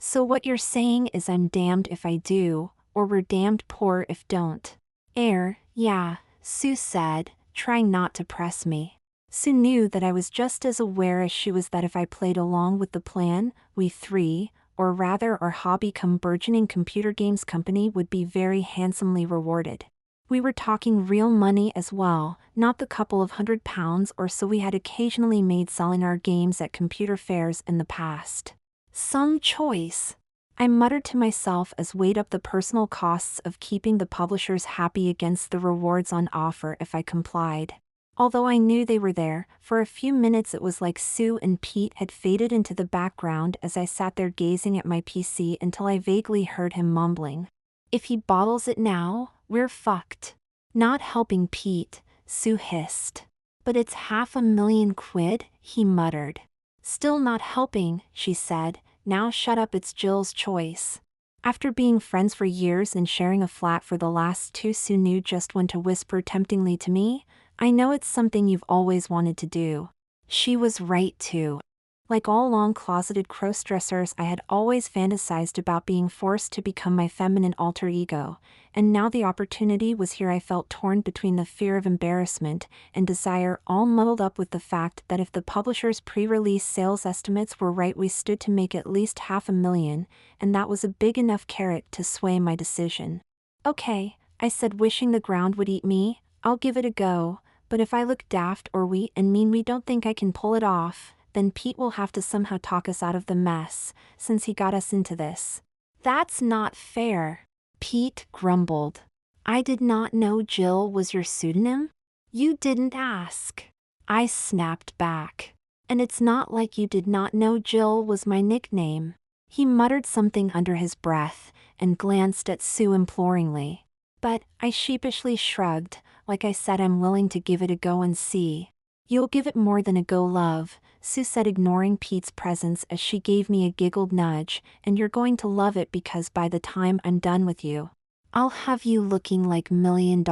So what you're saying is I'm damned if I do, or we're damned poor if don't. Yeah, Sue said, trying not to press me. Sue knew that I was just as aware as she was that if I played along with the plan, we three, or rather our hobby-come burgeoning computer games company would be very handsomely rewarded. We were talking real money as well, not the couple of £100 or so we had occasionally made selling our games at computer fairs in the past. Some choice, I muttered to myself as weighed up the personal costs of keeping the publishers happy against the rewards on offer if I complied. Although I knew they were there, for a few minutes it was like Sue and Pete had faded into the background as I sat there gazing at my PC until I vaguely heard him mumbling. If he bottles it now, we're fucked. Not helping Pete, Sue hissed. But it's £500,000, he muttered. Still not helping, she said. Now shut up, it's Jill's choice. After being friends for years and sharing a flat for the last two, Sue knew just when to whisper temptingly to me, I know it's something you've always wanted to do. She was right too. Like all long-closeted crossdressers, I had always fantasized about being forced to become my feminine alter ego, and now the opportunity was here. I felt torn between the fear of embarrassment and desire, all muddled up with the fact that if the publisher's pre-release sales estimates were right, we stood to make at least £500,000, and that was a big enough carrot to sway my decision. Okay, I said, wishing the ground would eat me, I'll give it a go, but if I look daft or weak and mean we don't think I can pull it off, then Pete will have to somehow talk us out of the mess, since he got us into this. That's not fair, Pete grumbled. I did not know Jill was your pseudonym? You didn't ask. I snapped back. And it's not like you did not know Jill was my nickname. He muttered something under his breath, and glanced at Sue imploringly. But I sheepishly shrugged. Like I said, I'm willing to give it a go and see. You'll give it more than a go, love, Sue said, ignoring Pete's presence as she gave me a giggled nudge, and you're going to love it because by the time I'm done with you, I'll have you looking like $1 million.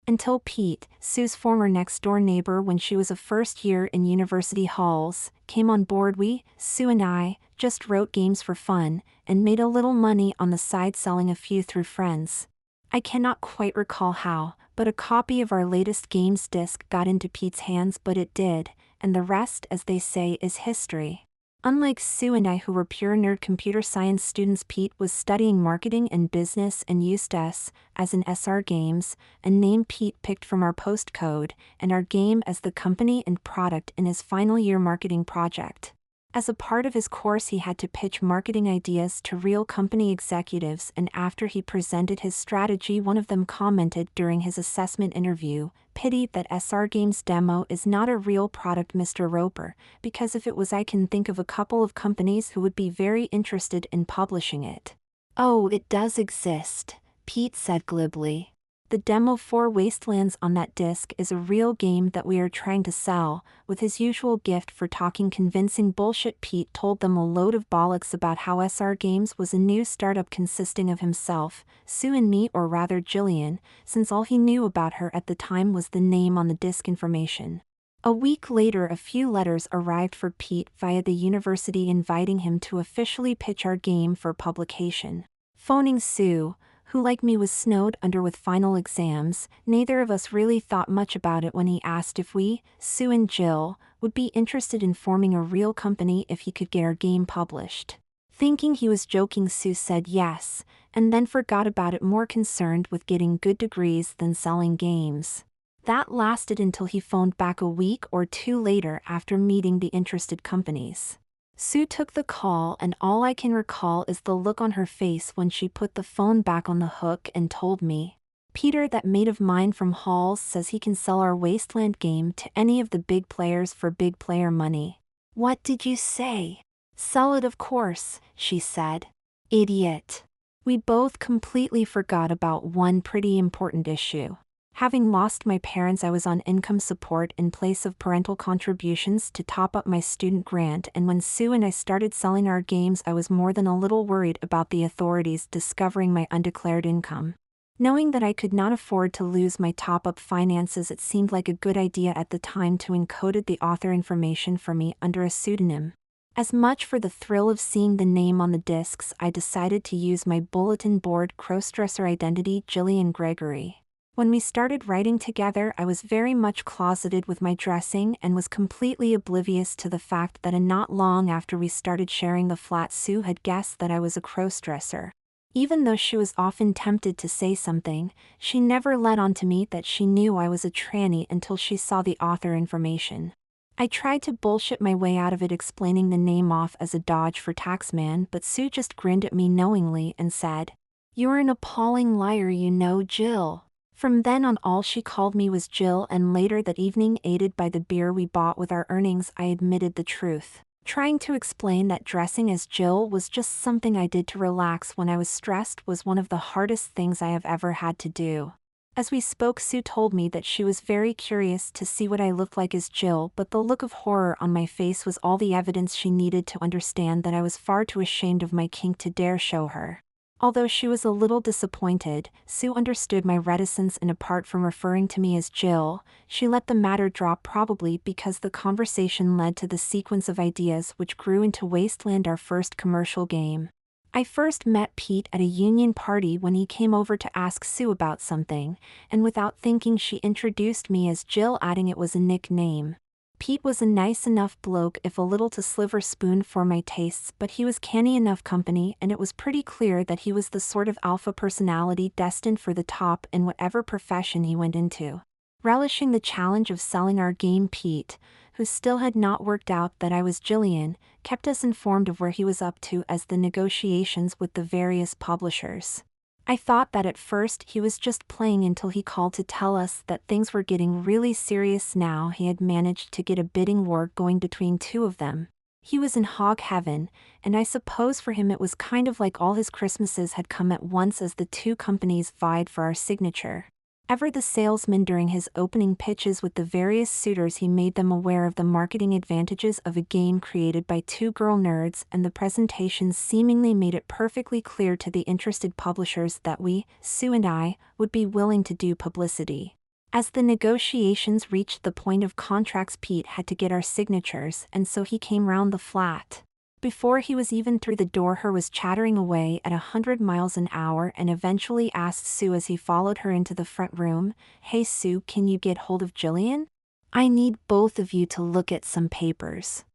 Until Pete, Sue's former next-door neighbor when she was a first year in university halls, came on board, Sue and I, just wrote games for fun, and made a little money on the side selling a few through friends. I cannot quite recall how, but a copy of our latest games disc got into Pete's hands, but it did, and the rest, as they say, is history. Unlike Sue and I, who were pure nerd computer science students, Pete was studying marketing and business and used us, as in SR Games, a name Pete picked from our postcode, and our game as the company and product in his final year marketing project. As a part of his course, he had to pitch marketing ideas to real company executives, and after he presented his strategy, one of them commented during his assessment interview, "Pity that SR Games demo is not a real product, Mr. Roper, because if it was, I can think of a couple of companies who would be very interested in publishing it." Oh, it does exist, Pete said glibly. The demo for Wastelands on that disc is a real game that we are trying to sell. With his usual gift for talking convincing bullshit, Pete told them a load of bollocks about how SR Games was a new startup consisting of himself, Sue and me, or rather Jillian, since all he knew about her at the time was the name on the disc information. A week later, a few letters arrived for Pete via the university inviting him to officially pitch our game for publication. Phoning Sue, who like me was snowed under with final exams, neither of us really thought much about it when he asked if we, Sue and Jill, would be interested in forming a real company if he could get our game published. Thinking he was joking, Sue said yes, and then forgot about it, more concerned with getting good degrees than selling games. That lasted until he phoned back a week or two later after meeting the interested companies. Sue took the call, and all I can recall is the look on her face when she put the phone back on the hook and told me, "Peter, that mate of mine from Halls, says he can sell our Wasteland game to any of the big players for big player money." What did you say? Sell it, of course, she said. Idiot. We both completely forgot about one pretty important issue. Having lost my parents, I was on income support in place of parental contributions to top up my student grant, and when Sue and I started selling our games, I was more than a little worried about the authorities discovering my undeclared income. Knowing that I could not afford to lose my top-up finances, it seemed like a good idea at the time to encode the author information for me under a pseudonym. As much for the thrill of seeing the name on the discs, I decided to use my bulletin board crossdresser identity, Jillian Gregory. When we started writing together, I was very much closeted with my dressing and was completely oblivious to the fact that not long after we started sharing the flat, Sue had guessed that I was a crossdresser. Even though she was often tempted to say something, she never let on to me that she knew I was a tranny until she saw the author information. I tried to bullshit my way out of it, explaining the name off as a dodge for Taxman, but Sue just grinned at me knowingly and said, "You're an appalling liar, you know, Jill." From then on, all she called me was Jill, and later that evening, aided by the beer we bought with our earnings, I admitted the truth, trying to explain that dressing as Jill was just something I did to relax when I was stressed was one of the hardest things I have ever had to do. As we spoke, Sue told me that she was very curious to see what I looked like as Jill, but the look of horror on my face was all the evidence she needed to understand that I was far too ashamed of my kink to dare show her. Although she was a little disappointed, Sue understood my reticence, and apart from referring to me as Jill, she let the matter drop, probably because the conversation led to the sequence of ideas which grew into Wasteland, our first commercial game. I first met Pete at a union party when he came over to ask Sue about something, and without thinking she introduced me as Jill, adding it was a nickname. Pete was a nice enough bloke, if a little to silver spoon for my tastes, but he was canny enough company, and it was pretty clear that he was the sort of alpha personality destined for the top in whatever profession he went into. Relishing the challenge of selling our game, Pete, who still had not worked out that I was Jillian, kept us informed of where he was up to as the negotiations with the various publishers. I thought that at first he was just playing until he called to tell us that things were getting really serious now. He had managed to get a bidding war going between two of them. He was in hog heaven, and I suppose for him it was kind of like all his Christmases had come at once as the two companies vied for our signature. Ever the salesman during his opening pitches with the various suitors, he made them aware of the marketing advantages of a game created by two girl nerds, and the presentations seemingly made it perfectly clear to the interested publishers that we, Sue and I, would be willing to do publicity. As the negotiations reached the point of contracts, Pete had to get our signatures, and so he came round the flat. Before he was even through the door, her was chattering away at 100 miles an hour and eventually asked Sue as he followed her into the front room, "Hey Sue, can you get hold of Jillian? I need both of you to look at some papers."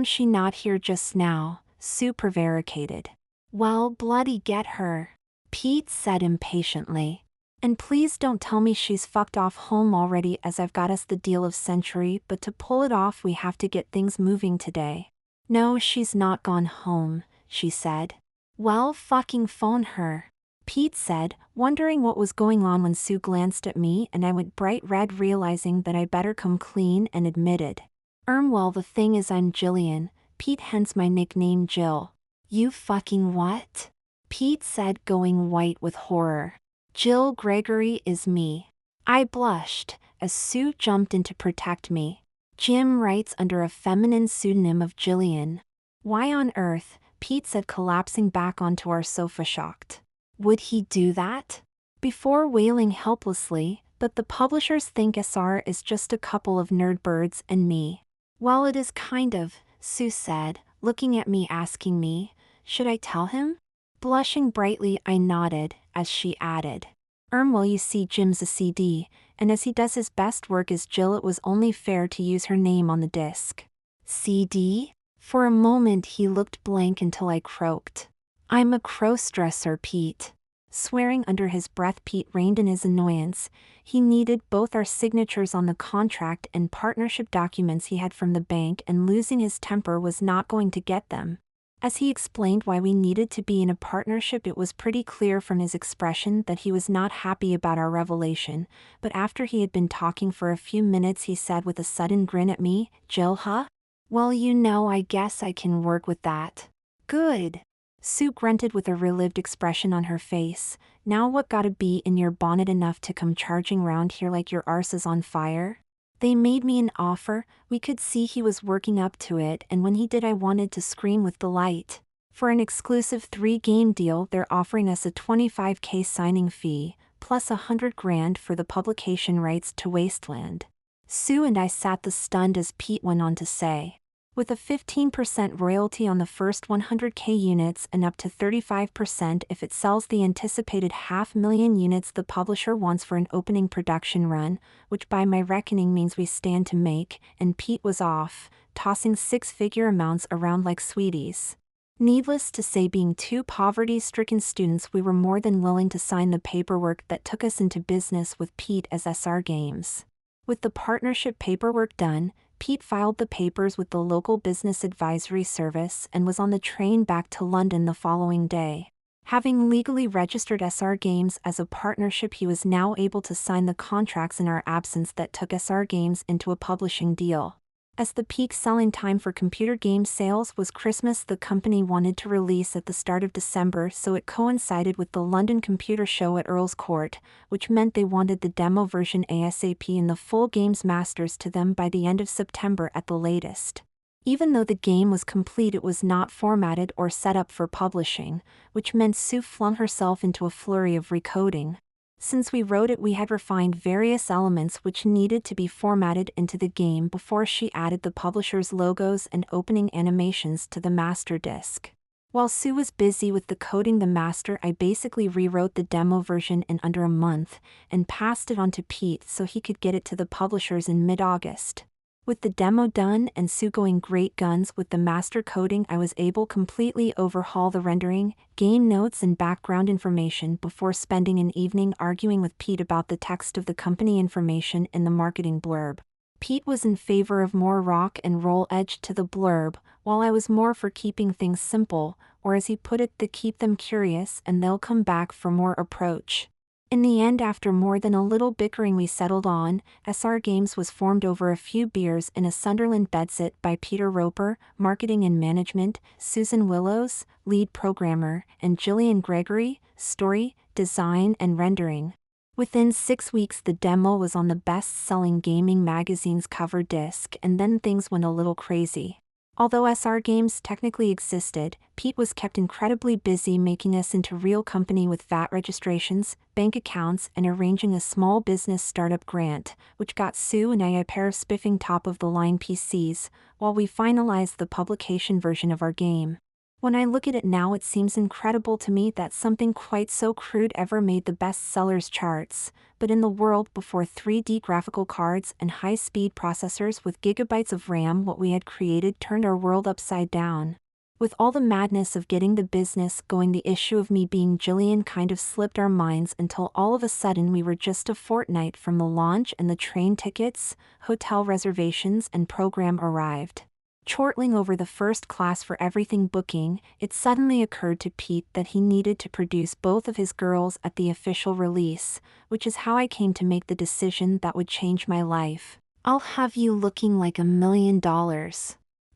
She not here just now," Sue prevaricated. "Well, bloody get her," Pete said impatiently. "And please don't tell me she's fucked off home already, as I've got us the deal of century, but to pull it off we have to get things moving today." "No, she's not gone home," she said. "Well, fucking phone her," Pete said, wondering what was going on when Sue glanced at me, and I went bright red, realizing that I better come clean, and admitted. Well, the thing is, I'm Jillian, Pete, hence my nickname Jill." "You fucking what?" Pete said, going white with horror. "Jill Gregory is me." I blushed, as Sue jumped in to protect me. "Jim writes under a feminine pseudonym of Jillian." "Why on earth?" Pete said, collapsing back onto our sofa, shocked. "Would he do that?" Before wailing helplessly, "But the publishers think SR is just a couple of nerd birds and me." "Well, it is kind of," Sue said, looking at me, asking me, "Should I tell him?" Blushing brightly, I nodded, as she added, "Well, you see, Jim's a CD, and as he does his best work as Jill, it was only fair to use her name on the disc." "CD?" For a moment he looked blank until I croaked, "I'm a crossdresser, Pete." Swearing under his breath, Pete reined in his annoyance. He needed both our signatures on the contract and partnership documents he had from the bank, and losing his temper was not going to get them. As he explained why we needed to be in a partnership, it was pretty clear from his expression that he was not happy about our revelation, but after he had been talking for a few minutes, he said with a sudden grin at me, "Jill, huh? Well, I guess I can work with that." "Good." Sue grunted with a relieved expression on her face. "Now what gotta be in your bonnet enough to come charging round here like your arse is on fire?" They made me an offer. We could see he was working up to it, and when he did I wanted to scream with delight. For an exclusive 3-game deal, they're offering us a $25K signing fee, plus $100,000 for the publication rights to Wasteland. Sue and I sat the stunned as Pete went on to say, with a 15% royalty on the first 100K units and up to 35% if it sells the anticipated 500,000 units the publisher wants for an opening production run, which by my reckoning means we stand to make, and Pete was off, tossing six-figure amounts around like sweeties. Needless to say, being two poverty-stricken students, we were more than willing to sign the paperwork that took us into business with Pete as SR Games. With the partnership paperwork done, Pete filed the papers with the local business advisory service and was on the train back to London the following day. Having legally registered SR Games as a partnership, he was now able to sign the contracts in our absence that took SR Games into a publishing deal. As the peak selling time for computer game sales was Christmas, the company wanted to release at the start of December, so it coincided with the London Computer Show at Earl's Court, which meant they wanted the demo version ASAP and the full game's masters to them by the end of September at the latest. Even though the game was complete, it was not formatted or set up for publishing, which meant Sue flung herself into a flurry of recoding. Since we wrote it, we had refined various elements which needed to be formatted into the game before she added the publisher's logos and opening animations to the master disc. While Sue was busy with the coding the master, I basically rewrote the demo version in under a month and passed it on to Pete so he could get it to the publishers in mid-August. With the demo done and Sue going great guns with the master coding, I was able to completely overhaul the rendering, game notes and background information before spending an evening arguing with Pete about the text of the company information in the marketing blurb. Pete was in favor of more rock and roll edge to the blurb, while I was more for keeping things simple, or as he put it, the keep them curious and they'll come back for more approach. In the end, after more than a little bickering, we settled on SR Games was formed over a few beers in a Sunderland bedsit by Peter Roper, marketing and management, Susan Willows, lead programmer, and Gillian Gregory, story, design and rendering. Within 6 weeks, the demo was on the best-selling gaming magazine's cover disc, and then things went a little crazy. Although SR Games technically existed, Pete was kept incredibly busy making us into real company with VAT registrations, bank accounts, and arranging a small business startup grant, which got Sue and I a pair of spiffing top-of-the-line PCs, while we finalized the publication version of our game. When I look at it now, it seems incredible to me that something quite so crude ever made the bestsellers charts, but in the world before 3D graphical cards and high-speed processors with gigabytes of RAM, what we had created turned our world upside down. With all the madness of getting the business going, the issue of me being Jillian kind of slipped our minds until all of a sudden we were just a fortnight from the launch and the train tickets, hotel reservations and program arrived. Chortling over the first class for everything booking, it suddenly occurred to Pete that he needed to produce both of his girls at the official release, which is how I came to make the decision that would change my life. I'll have you looking like $1 million.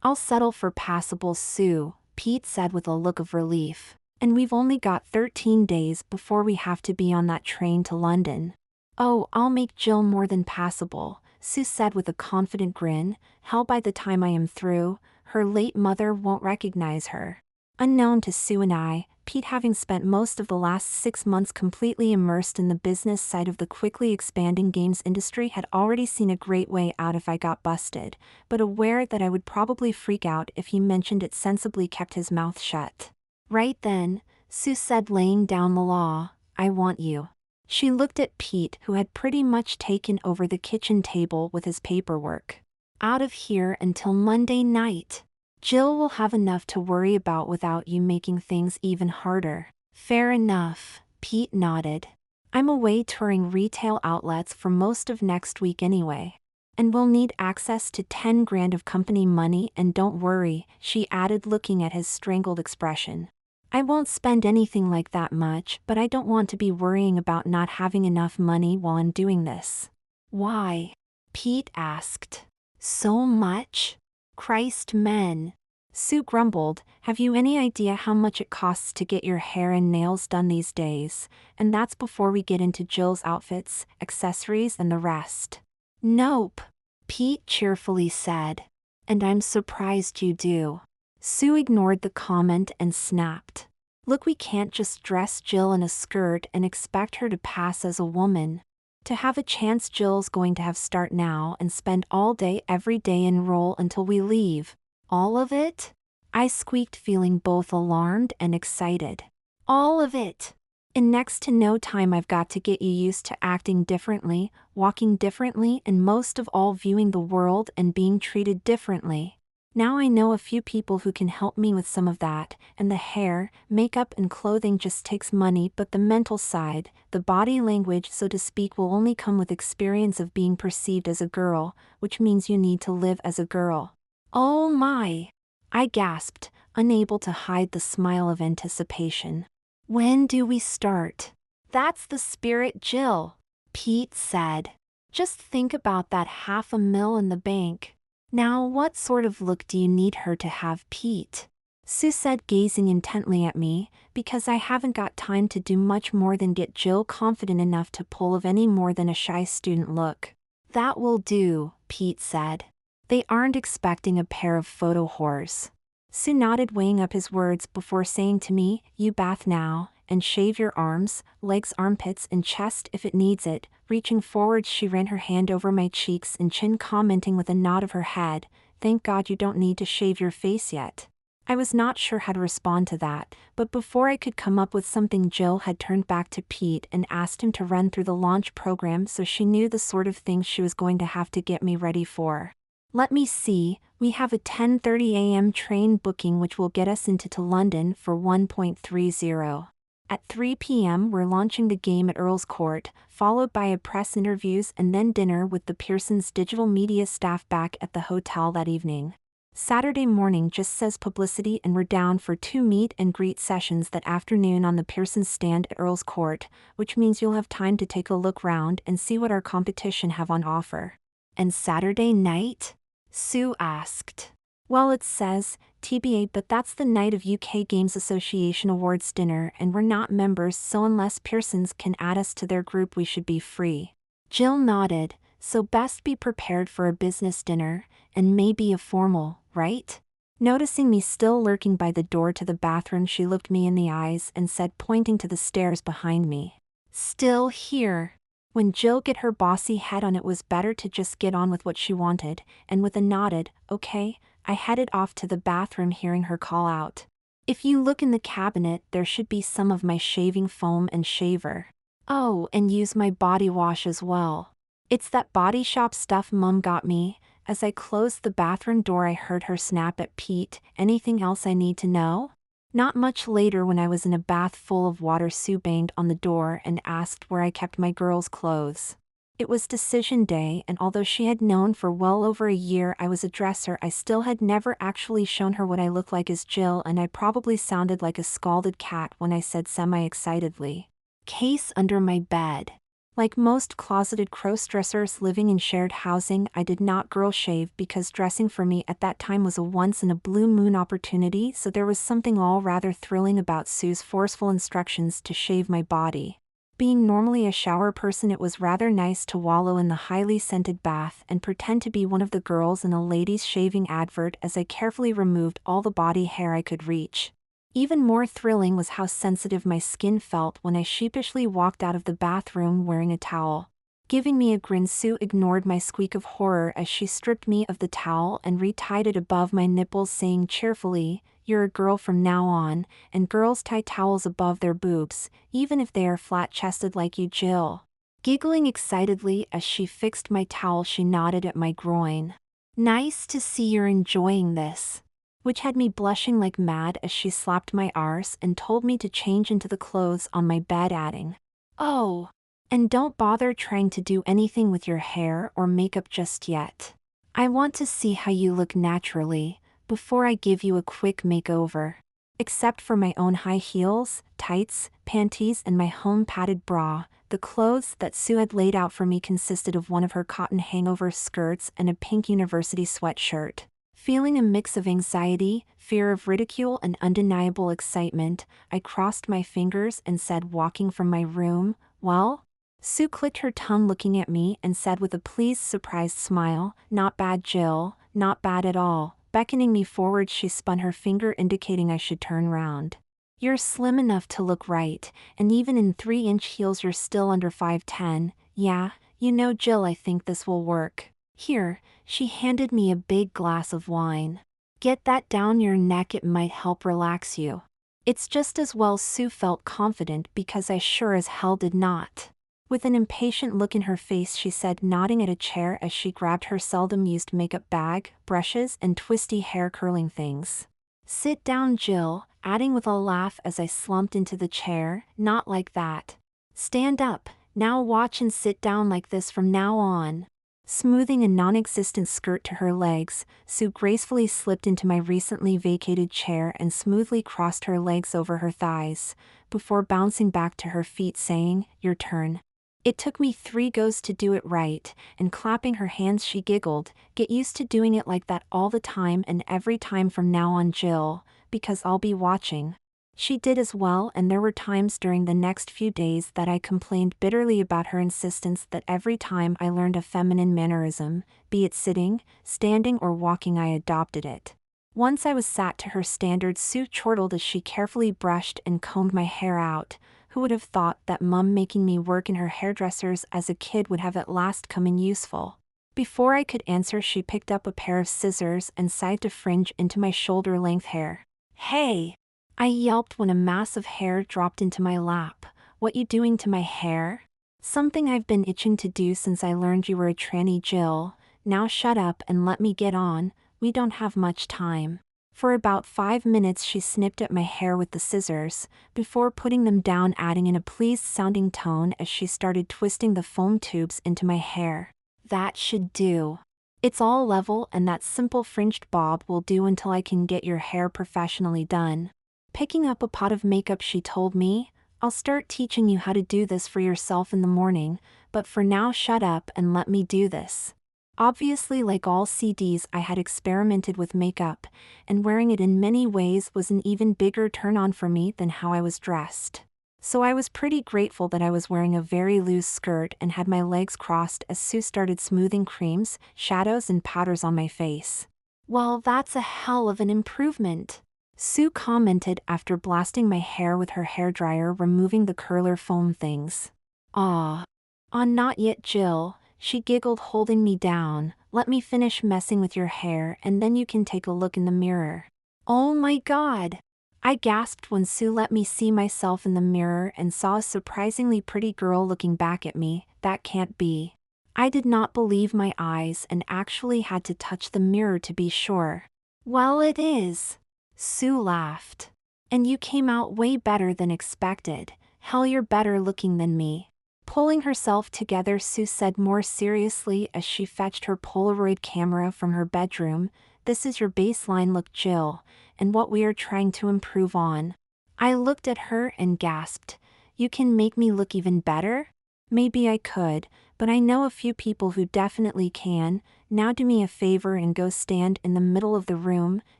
I'll settle for passable, Sue, Pete said with a look of relief. And we've only got 13 days before we have to be on that train to London. Oh, I'll make Jill more than passable, Sue said with a confident grin. Hell, by the time I am through, her late mother won't recognize her. Unknown to Sue and I, Pete, having spent most of the last 6 months completely immersed in the business side of the quickly expanding games industry, had already seen a great way out if I got busted, but aware that I would probably freak out if he mentioned it, sensibly kept his mouth shut. Right then, Sue said, laying down the law, I want you. She looked at Pete, who had pretty much taken over the kitchen table with his paperwork. Out of here until Monday night. Jill will have enough to worry about without you making things even harder. Fair enough, Pete nodded. I'm away touring retail outlets for most of next week anyway. And we'll need access to 10 grand of company money, and don't worry, she added, looking at his strangled expression. I won't spend anything like that much, but I don't want to be worrying about not having enough money while I'm doing this. Why? Pete asked. So much? Christ, men. Sue grumbled, have you any idea how much it costs to get your hair and nails done these days? And that's before we get into Jill's outfits, accessories and the rest. Nope, Pete cheerfully said. And I'm surprised you do. Sue ignored the comment and snapped. Look, we can't just dress Jill in a skirt and expect her to pass as a woman. To have a chance, Jill's going to have start now and spend all day every day and roll until we leave. All of it? I squeaked, feeling both alarmed and excited. All of it. In next to no time I've got to get you used to acting differently, walking differently, and most of all viewing the world and being treated differently. Now I know a few people who can help me with some of that, and the hair, makeup and clothing just takes money, but the mental side, the body language so to speak, will only come with experience of being perceived as a girl, which means you need to live as a girl. Oh my! I gasped, unable to hide the smile of anticipation. When do we start? That's the spirit, Jill, Pete said. Just think about that $500,000 in the bank. Now what sort of look do you need her to have, Pete? Sue said, gazing intently at me, because I haven't got time to do much more than get Jill confident enough to pull of any more than a shy student look. That will do, Pete said. They aren't expecting a pair of photo whores. Sue nodded, weighing up his words before saying to me, you bath now, and shave your arms, legs, armpits, and chest if it needs it. Reaching forward, she ran her hand over my cheeks and chin, commenting with a nod of her head, thank God you don't need to shave your face yet. I was not sure how to respond to that, but before I could come up with something, Jill had turned back to Pete and asked him to run through the launch program, so she knew the sort of things she was going to have to get me ready for. Let me see, we have a 10:30 a.m. train booking which will get us into London for 1.30. At 3 p.m. we're launching the game at Earl's Court, followed by a press interviews and then dinner with the Pearson's digital media staff back at the hotel that evening. Saturday morning just says publicity, and we're down for 2 meet and greet sessions that afternoon on the Pearson stand at Earl's Court, which means you'll have time to take a look round and see what our competition have on offer. And Saturday night? Sue asked. Well, it says TBA, but that's the night of UK Games Association Awards dinner, and we're not members, so unless Pearson's can add us to their group we should be free. Jill nodded, so best be prepared for a business dinner, and maybe a formal, right? Noticing me still lurking by the door to the bathroom, she looked me in the eyes and said, pointing to the stairs behind me, still here. When Jill get her bossy head on, it was better to just get on with what she wanted, and with a nodded, okay, I headed off to the bathroom, hearing her call out, if you look in the cabinet there should be some of my shaving foam and shaver. Oh, and use my body wash as well. It's that Body Shop stuff Mum got me. As I closed the bathroom door I heard her snap at Pete, anything else I need to know? Not much later, when I was in a bath full of water, Sue banged on the door and asked where I kept my girls' clothes. It was decision day, and although she had known for well over a year I was a dresser, I still had never actually shown her what I looked like as Jill, and I probably sounded like a scalded cat when I said semi-excitedly, case under my bed. Like most closeted crossdressers living in shared housing, I did not girl shave because dressing for me at that time was a once-in-a-blue-moon opportunity, so there was something all rather thrilling about Sue's forceful instructions to shave my body. Being normally a shower person, it was rather nice to wallow in the highly scented bath and pretend to be one of the girls in a ladies' shaving advert as I carefully removed all the body hair I could reach. Even more thrilling was how sensitive my skin felt when I sheepishly walked out of the bathroom wearing a towel. Giving me a grin, Sue ignored my squeak of horror as she stripped me of the towel and retied it above my nipples, saying cheerfully, "You're a girl from now on, and girls tie towels above their boobs, even if they are flat-chested like you, Jill." Giggling excitedly as she fixed my towel, she nodded at my groin. "Nice to see you're enjoying this." Which had me blushing like mad as she slapped my arse and told me to change into the clothes on my bed, adding, "Oh, and don't bother trying to do anything with your hair or makeup just yet. I want to see how you look naturally before I give you a quick makeover." Except for my own high heels, tights, panties, and my home padded bra, the clothes that Sue had laid out for me consisted of one of her cotton hangover skirts and a pink university sweatshirt. Feeling a mix of anxiety, fear of ridicule, and undeniable excitement, I crossed my fingers and said, walking from my room, "Well?" Sue clicked her tongue, looking at me, and said with a pleased, surprised smile, "Not bad, Jill, not bad at all." Beckoning me forward, she spun her finger indicating I should turn round. "You're slim enough to look right, and even in 3-inch heels you're still under 5'10". Yeah, you know, Jill, I think this will work. Here." She handed me a big glass of wine. Get that down your neck, it might help relax you. It's just as well Sue felt confident because I sure as hell did not. With an impatient look in her face she said, nodding at a chair as she grabbed her seldom-used makeup bag, brushes and twisty hair curling things. Sit down, Jill, adding with a laugh as I slumped into the chair, not like that. Stand up, now watch and sit down like this from now on. Smoothing a non-existent skirt to her legs, Sue gracefully slipped into my recently vacated chair and smoothly crossed her legs over her thighs, before bouncing back to her feet saying, "Your turn." It took me 3 goes to do it right, and clapping her hands she giggled, "Get used to doing it like that all the time and every time from now on, Jill, because I'll be watching." She did as well, and there were times during the next few days that I complained bitterly about her insistence that every time I learned a feminine mannerism, be it sitting, standing or walking, I adopted it. Once I was sat to her standards, Sue chortled as she carefully brushed and combed my hair out. Who would have thought that Mum making me work in her hairdressers as a kid would have at last come in useful? Before I could answer she picked up a pair of scissors and scythed a fringe into my shoulder-length hair. "Hey!" I yelped when a mass of hair dropped into my lap. "What you doing to my hair?" "Something I've been itching to do since I learned you were a tranny, Jill. Now shut up and let me get on, we don't have much time." For about 5 minutes she snipped at my hair with the scissors, before putting them down, adding in a pleased-sounding tone as she started twisting the foam tubes into my hair. "That should do. It's all level and that simple fringed bob will do until I can get your hair professionally done." Picking up a pot of makeup she told me, "I'll start teaching you how to do this for yourself in the morning, but for now shut up and let me do this." Obviously, like all CDs, I had experimented with makeup, and wearing it in many ways was an even bigger turn-on for me than how I was dressed. So I was pretty grateful that I was wearing a very loose skirt and had my legs crossed as Sue started smoothing creams, shadows and powders on my face. "Well, that's a hell of an improvement," Sue commented after blasting my hair with her hairdryer, removing the curler foam things. "Aw. Not yet, Jill," she giggled, holding me down. "Let me finish messing with your hair and then you can take a look in the mirror." "Oh my God!" I gasped when Sue let me see myself in the mirror and saw a surprisingly pretty girl looking back at me. "That can't be." I did not believe my eyes and actually had to touch the mirror to be sure. "Well, it is." Sue laughed. "And you came out way better than expected. Hell, you're better looking than me." Pulling herself together, Sue said more seriously as she fetched her Polaroid camera from her bedroom, "This is your baseline look, Jill, and what we are trying to improve on." I looked at her and gasped, "You can make me look even better?" "Maybe I could, but I know a few people who definitely can. Now do me a favor and go stand in the middle of the room,"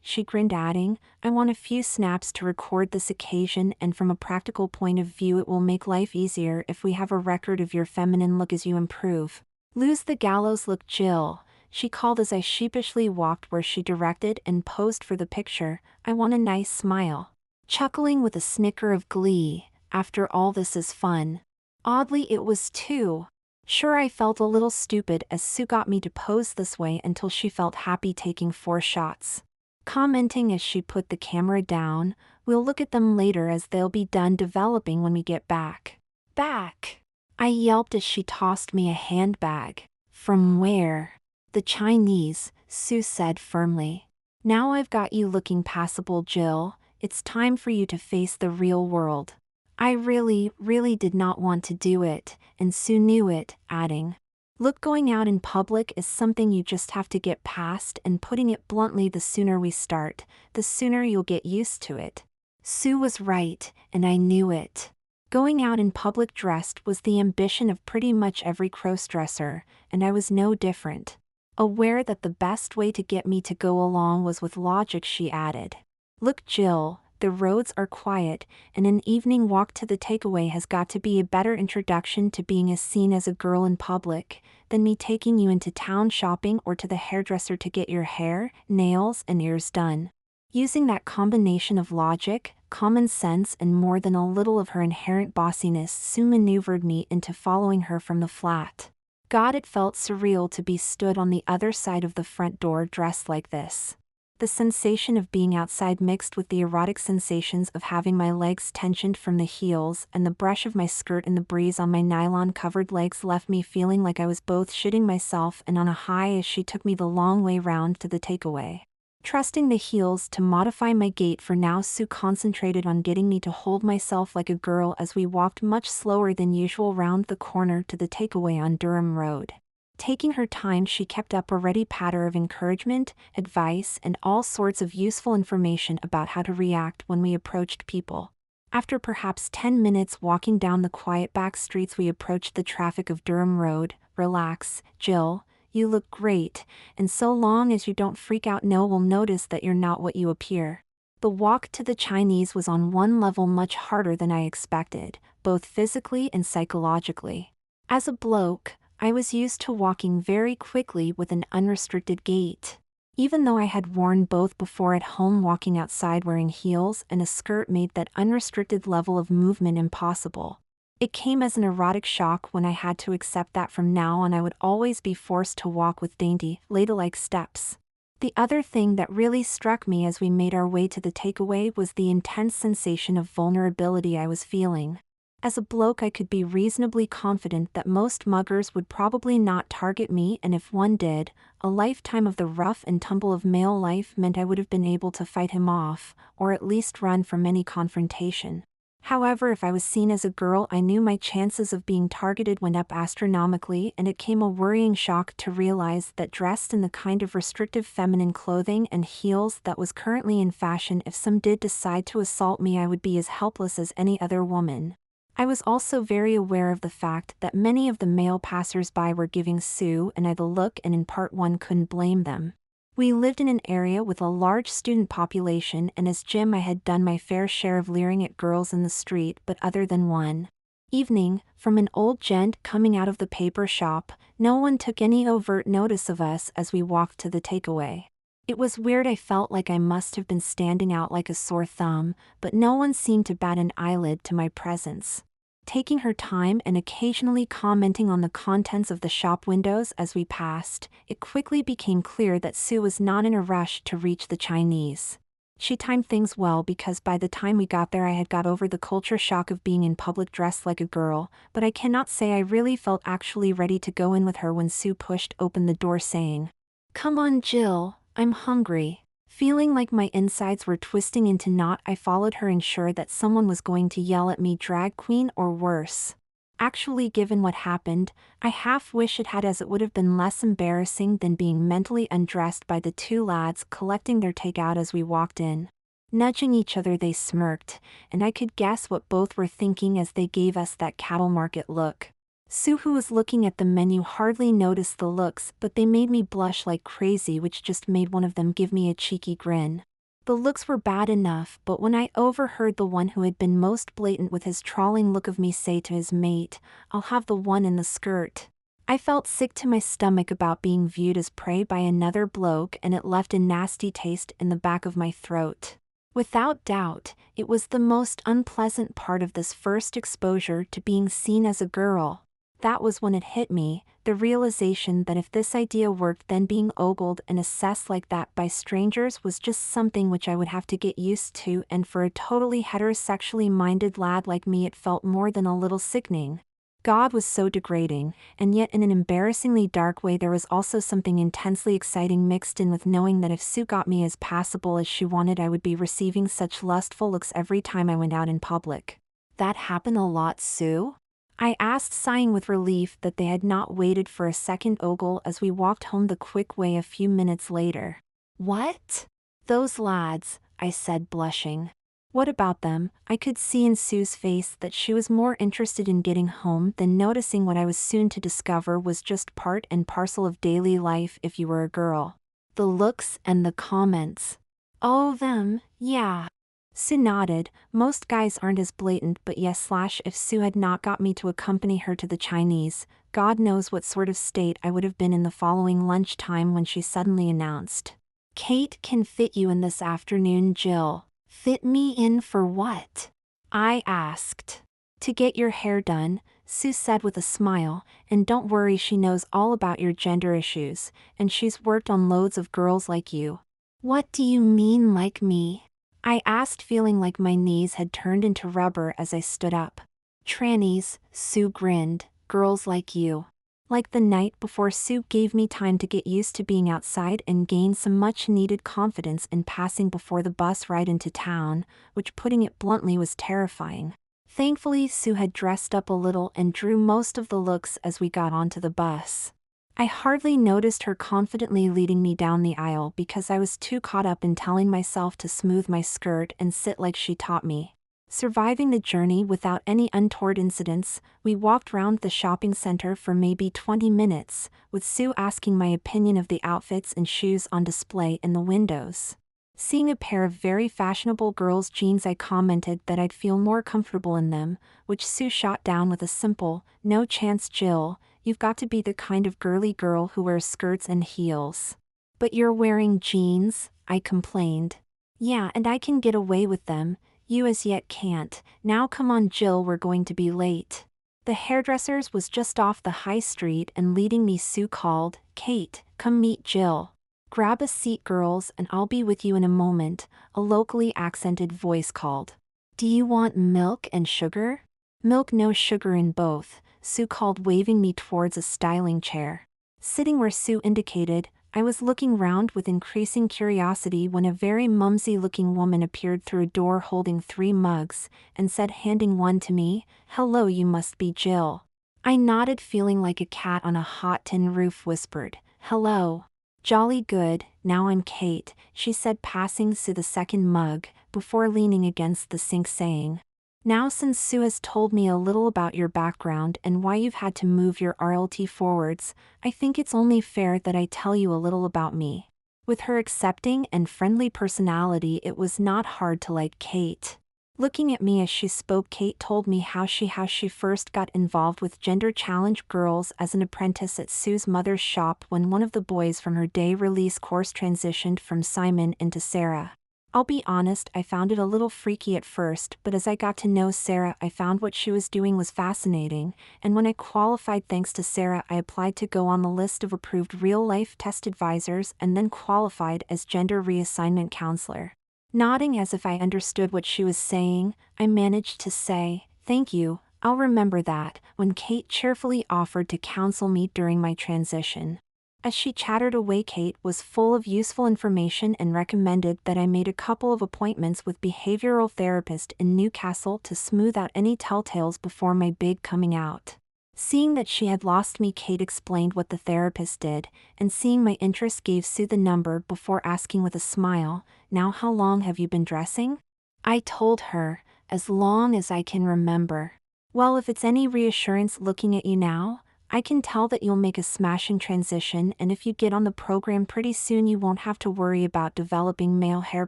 she grinned, adding, "I want a few snaps to record this occasion, and from a practical point of view it will make life easier if we have a record of your feminine look as you improve. Lose the gallows look, Jill," she called as I sheepishly walked where she directed and posed for the picture. "I want a nice smile." Chuckling with a snicker of glee, "After all, this is fun." Oddly, it was too. Sure, I felt a little stupid as Sue got me to pose this way until she felt happy taking 4 shots. Commenting as she put the camera down, "We'll look at them later as they'll be done developing when we get back." "Back?" I yelped as she tossed me a handbag. "From where?" "The Chinese," Sue said firmly. "Now I've got you looking passable, Jill, it's time for you to face the real world." I really did not want to do it, and Sue knew it, adding, "Look, going out in public is something you just have to get past, and putting it bluntly, the sooner we start, the sooner you'll get used to it." Sue was right, and I knew it. Going out in public dressed was the ambition of pretty much every crossdresser, and I was no different. Aware that the best way to get me to go along was with logic, she added, "Look, Jill, the roads are quiet, and an evening walk to the takeaway has got to be a better introduction to being as seen as a girl in public than me taking you into town shopping or to the hairdresser to get your hair, nails, and ears done." Using that combination of logic, common sense, and more than a little of her inherent bossiness, Sue maneuvered me into following her from the flat. God, it felt surreal to be stood on the other side of the front door dressed like this. The sensation of being outside mixed with the erotic sensations of having my legs tensioned from the heels and the brush of my skirt in the breeze on my nylon-covered legs left me feeling like I was both shitting myself and on a high as she took me the long way round to the takeaway. Trusting the heels to modify my gait for now, Sue concentrated on getting me to hold myself like a girl as we walked much slower than usual round the corner to the takeaway on Durham Road. Taking her time, she kept up a ready patter of encouragement, advice, and all sorts of useful information about how to react when we approached people. After perhaps 10 minutes walking down the quiet back streets, we approached the traffic of Durham Road. "Relax, Jill. You look great, and so long as you don't freak out, no one will notice that you're not what you appear." The walk to the Chinese was on one level much harder than I expected, both physically and psychologically. As a bloke, I was used to walking very quickly with an unrestricted gait. Even though I had worn both before at home, walking outside wearing heels and a skirt made that unrestricted level of movement impossible. It came as an erotic shock when I had to accept that from now on I would always be forced to walk with dainty, ladylike steps. The other thing that really struck me as we made our way to the takeaway was the intense sensation of vulnerability I was feeling. As a bloke, I could be reasonably confident that most muggers would probably not target me, and if one did, a lifetime of the rough and tumble of male life meant I would have been able to fight him off, or at least run from any confrontation. However, if I was seen as a girl, I knew my chances of being targeted went up astronomically, and it came a worrying shock to realize that dressed in the kind of restrictive feminine clothing and heels that was currently in fashion, if some did decide to assault me, I would be as helpless as any other woman. I was also very aware of the fact that many of the male passers-by were giving Sue and I the look, and in part one couldn't blame them. We lived in an area with a large student population, and as Jim, I had done my fair share of leering at girls in the street, but other than one evening, from an old gent coming out of the paper shop, no one took any overt notice of us as we walked to the takeaway. It was weird. I felt like I must have been standing out like a sore thumb, but no one seemed to bat an eyelid to my presence. Taking her time and occasionally commenting on the contents of the shop windows as we passed, it quickly became clear that Sue was not in a rush to reach the Chinese. She timed things well, because by the time we got there I had got over the culture shock of being in public dressed like a girl, but I cannot say I really felt actually ready to go in with her when Sue pushed open the door saying, "Come on, Jill, I'm hungry." Feeling like my insides were twisting into knot, I followed her and sure that someone was going to yell at me drag queen or worse. Actually, given what happened, I half wish it had, as it would have been less embarrassing than being mentally undressed by the two lads collecting their takeout as we walked in. Nudging each other they smirked, and I could guess what both were thinking as they gave us that cattle market look. Sue, who was looking at the menu, hardly noticed the looks, but they made me blush like crazy, which just made one of them give me a cheeky grin. The looks were bad enough, but when I overheard the one who had been most blatant with his trawling look of me say to his mate, "I'll have the one in the skirt," I felt sick to my stomach about being viewed as prey by another bloke, and it left a nasty taste in the back of my throat. Without doubt, it was the most unpleasant part of this first exposure to being seen as a girl. That was when it hit me, the realization that if this idea worked, then being ogled and assessed like that by strangers was just something which I would have to get used to, and for a totally heterosexually minded lad like me it felt more than a little sickening. God was so degrading, and yet in an embarrassingly dark way there was also something intensely exciting mixed in with knowing that if Sue got me as passable as she wanted, I would be receiving such lustful looks every time I went out in public. "That happen a lot, Sue?" I asked, sighing with relief that they had not waited for a second ogle as we walked home the quick way a few minutes later. "What? Those lads," I said, blushing. "What about them?" I could see in Sue's face that she was more interested in getting home than noticing what I was soon to discover was just part and parcel of daily life if you were a girl. The looks and the comments. "Oh, them, yeah." Sue nodded. "Most guys aren't as blatant, but yes, if Sue had not got me to accompany her to the Chinese, God knows what sort of state I would have been in the following lunchtime when she suddenly announced, "Kate can fit you in this afternoon, Jill." "Fit me in for what?" I asked. "To get your hair done," Sue said with a smile, "and don't worry, she knows all about your gender issues, and she's worked on loads of girls like you." What do you mean like me? I asked, feeling like my knees had turned into rubber as I stood up. Trannies, Sue grinned, girls like you. Like the night before, Sue gave me time to get used to being outside and gain some much-needed confidence in passing before the bus ride into town, which, putting it bluntly, was terrifying. Thankfully, Sue had dressed up a little and drew most of the looks as we got onto the bus. I hardly noticed her confidently leading me down the aisle because I was too caught up in telling myself to smooth my skirt and sit like she taught me. Surviving the journey without any untoward incidents, we walked round the shopping center for maybe 20 minutes, with Sue asking my opinion of the outfits and shoes on display in the windows. Seeing a pair of very fashionable girls' jeans, I commented that I'd feel more comfortable in them, which Sue shot down with a simple, "No chance, Jill. You've got to be the kind of girly girl who wears skirts and heels." "But you're wearing jeans," I complained. "Yeah, and I can get away with them. You as yet can't. Now come on, Jill, we're going to be late." The hairdresser's was just off the high street, and leading me, Sue called, "Kate, come meet Jill." "Grab a seat, girls, and I'll be with you in a moment," a locally accented voice called. "Do you want milk and sugar?" "Milk, no sugar in both," Sue called, waving me towards a styling chair. Sitting where Sue indicated, I was looking round with increasing curiosity when a very mumsy-looking woman appeared through a door holding 3 mugs, and said, handing one to me, "Hello, you must be Jill." I nodded, feeling like a cat on a hot tin roof, whispered, "Hello." "Jolly good, now I'm Kate," she said, passing Sue the second mug, before leaning against the sink saying, "Now, since Sue has told me a little about your background and why you've had to move your RLT forwards, I think it's only fair that I tell you a little about me." With her accepting and friendly personality, it was not hard to like Kate. Looking at me as she spoke, Kate told me how she first got involved with gender-challenged girls as an apprentice at Sue's mother's shop when one of the boys from her day-release course transitioned from Simon into Sarah. I'll be honest, I found it a little freaky at first, but as I got to know Sarah, I found what she was doing was fascinating, and when I qualified thanks to Sarah, I applied to go on the list of approved real-life test advisors and then qualified as gender reassignment counselor. Nodding as if I understood what she was saying, I managed to say, "Thank you, I'll remember that," when Kate cheerfully offered to counsel me during my transition. As she chattered away, Kate was full of useful information and recommended that I made a couple of appointments with behavioral therapist in Newcastle to smooth out any telltales before my big coming out. Seeing that she had lost me, Kate explained what the therapist did, and seeing my interest, gave Sue the number before asking with a smile, "Now, how long have you been dressing?" I told her, "As long as I can remember." "Well, if it's any reassurance looking at you now, I can tell that you'll make a smashing transition, and if you get on the program pretty soon, you won't have to worry about developing male hair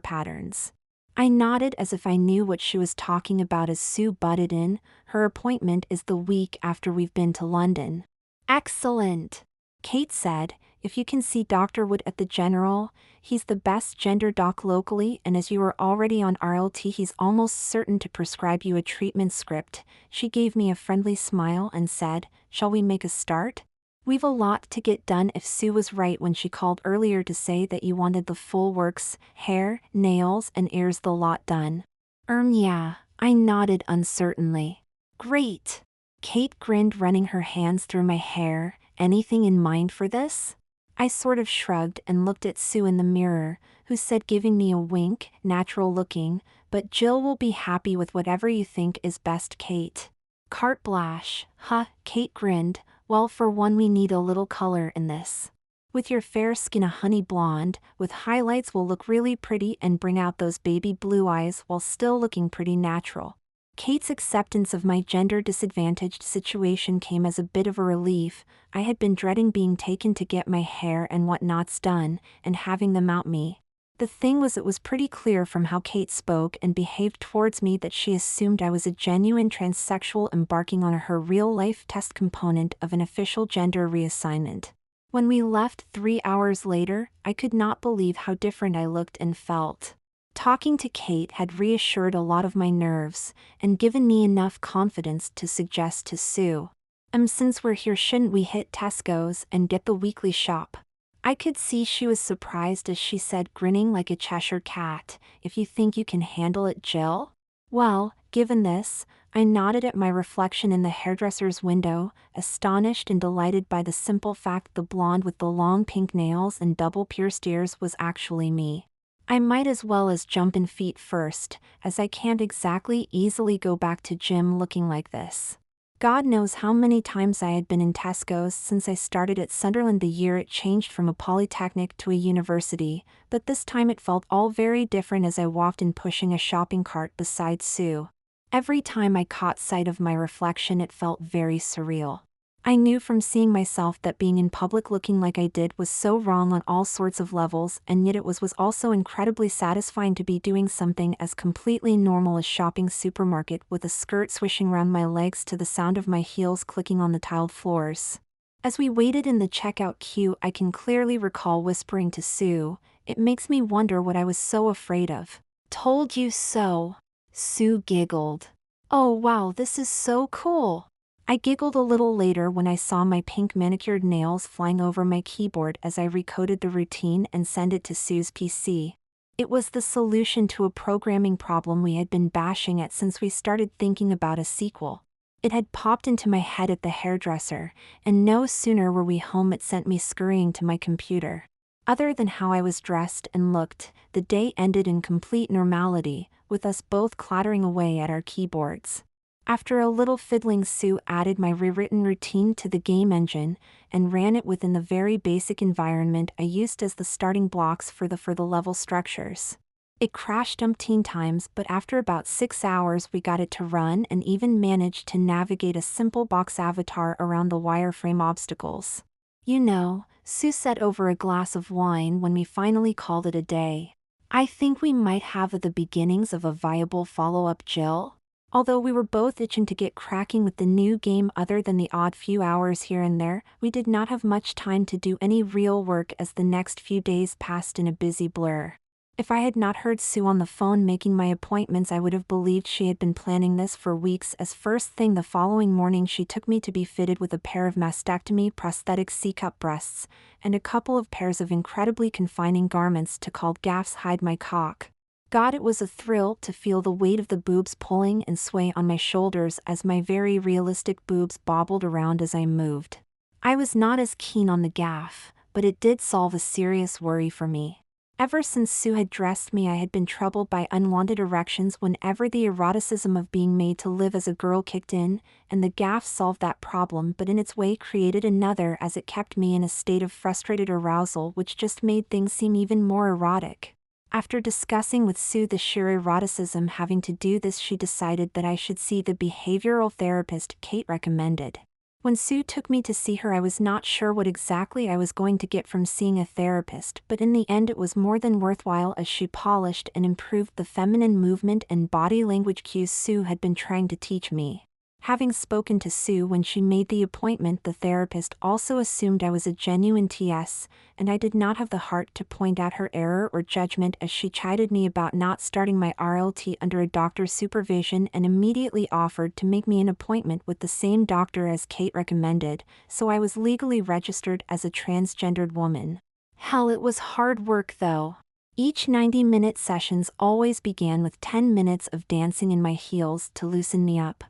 patterns." I nodded as if I knew what she was talking about as Sue butted in, "Her appointment is the week after we've been to London." "Excellent," Kate said. "If you can see Dr. Wood at the General, he's the best gender doc locally, and as you are already on RLT, he's almost certain to prescribe you a treatment script." She gave me a friendly smile and said, "Shall we make a start? We've a lot to get done." If Sue was right when she called earlier to say that you wanted the full works, hair, nails, and ears, the lot done. Yeah, I nodded uncertainly. "Great." Kate grinned, running her hands through my hair. "Anything in mind for this?" I sort of shrugged and looked at Sue in the mirror, who said, giving me a wink, natural looking, "But Jill will be happy with whatever you think is best, Kate." "Carte blanche, huh?" Kate grinned. "Well, for one, we need a little color in this. With your fair skin, a honey blonde, with highlights, will look really pretty and bring out those baby blue eyes while still looking pretty natural." Kate's acceptance of my gender-disadvantaged situation came as a bit of a relief. I had been dreading being taken to get my hair and whatnots done, and having them out me. The thing was, it was pretty clear from how Kate spoke and behaved towards me that she assumed I was a genuine transsexual embarking on her real-life test component of an official gender reassignment. When we left 3 hours later, I could not believe how different I looked and felt. Talking to Kate had reassured a lot of my nerves, and given me enough confidence to suggest to Sue, Since we're here, shouldn't we hit Tesco's and get the weekly shop?" I could see she was surprised as she said, grinning like a Cheshire cat, "If you think you can handle it, Jill?" Well, given this, I nodded at my reflection in the hairdresser's window, astonished and delighted by the simple fact the blonde with the long pink nails and double pierced ears was actually me. I might as well as jump in feet first, as I can't exactly easily go back to gym looking like this. God knows how many times I had been in Tesco's since I started at Sunderland the year it changed from a polytechnic to a university, but this time it felt all very different as I walked in pushing a shopping cart beside Sue. Every time I caught sight of my reflection it felt very surreal. I knew from seeing myself that being in public looking like I did was so wrong on all sorts of levels, and yet it was also incredibly satisfying to be doing something as completely normal as shopping supermarket with a skirt swishing around my legs to the sound of my heels clicking on the tiled floors. As we waited in the checkout queue, I can clearly recall whispering to Sue, "It makes me wonder what I was so afraid of." "Told you so." Sue giggled. "Oh wow, this is so cool." I giggled a little later when I saw my pink manicured nails flying over my keyboard as I recoded the routine and sent it to Sue's PC. It was the solution to a programming problem we had been bashing at since we started thinking about a sequel. It had popped into my head at the hairdresser, and no sooner were we home it sent me scurrying to my computer. Other than how I was dressed and looked, the day ended in complete normality, with us both clattering away at our keyboards. After a little fiddling, Sue added my rewritten routine to the game engine and ran it within the very basic environment I used as the starting blocks for the level structures. It crashed umpteen times, but after about 6 hours we got it to run and even managed to navigate a simple box avatar around the wireframe obstacles. "You know," Sue said over a glass of wine when we finally called it a day, "I think we might have the beginnings of a viable follow-up, Jill." Although we were both itching to get cracking with the new game, other than the odd few hours here and there, we did not have much time to do any real work as the next few days passed in a busy blur. If I had not heard Sue on the phone making my appointments, I would have believed she had been planning this for weeks, as first thing the following morning she took me to be fitted with a pair of mastectomy prosthetic C-cup breasts, and a couple of pairs of incredibly confining garments to called gaffs hide my cock. God, it was a thrill to feel the weight of the boobs pulling and sway on my shoulders as my very realistic boobs bobbled around as I moved. I was not as keen on the gaff, but it did solve a serious worry for me. Ever since Sue had dressed me, I had been troubled by unwanted erections whenever the eroticism of being made to live as a girl kicked in, and the gaff solved that problem, but in its way created another, as it kept me in a state of frustrated arousal which just made things seem even more erotic. After discussing with Sue the sheer eroticism having to do this, she decided that I should see the behavioral therapist Kate recommended. When Sue took me to see her, I was not sure what exactly I was going to get from seeing a therapist, but in the end it was more than worthwhile as she polished and improved the feminine movement and body language cues Sue had been trying to teach me. Having spoken to Sue when she made the appointment, the therapist also assumed I was a genuine TS, and I did not have the heart to point out her error or judgment as she chided me about not starting my RLT under a doctor's supervision and immediately offered to make me an appointment with the same doctor as Kate recommended, so I was legally registered as a transgendered woman. Hell, it was hard work though. Each 90-minute sessions always began with 10 minutes of dancing in my heels to loosen me up.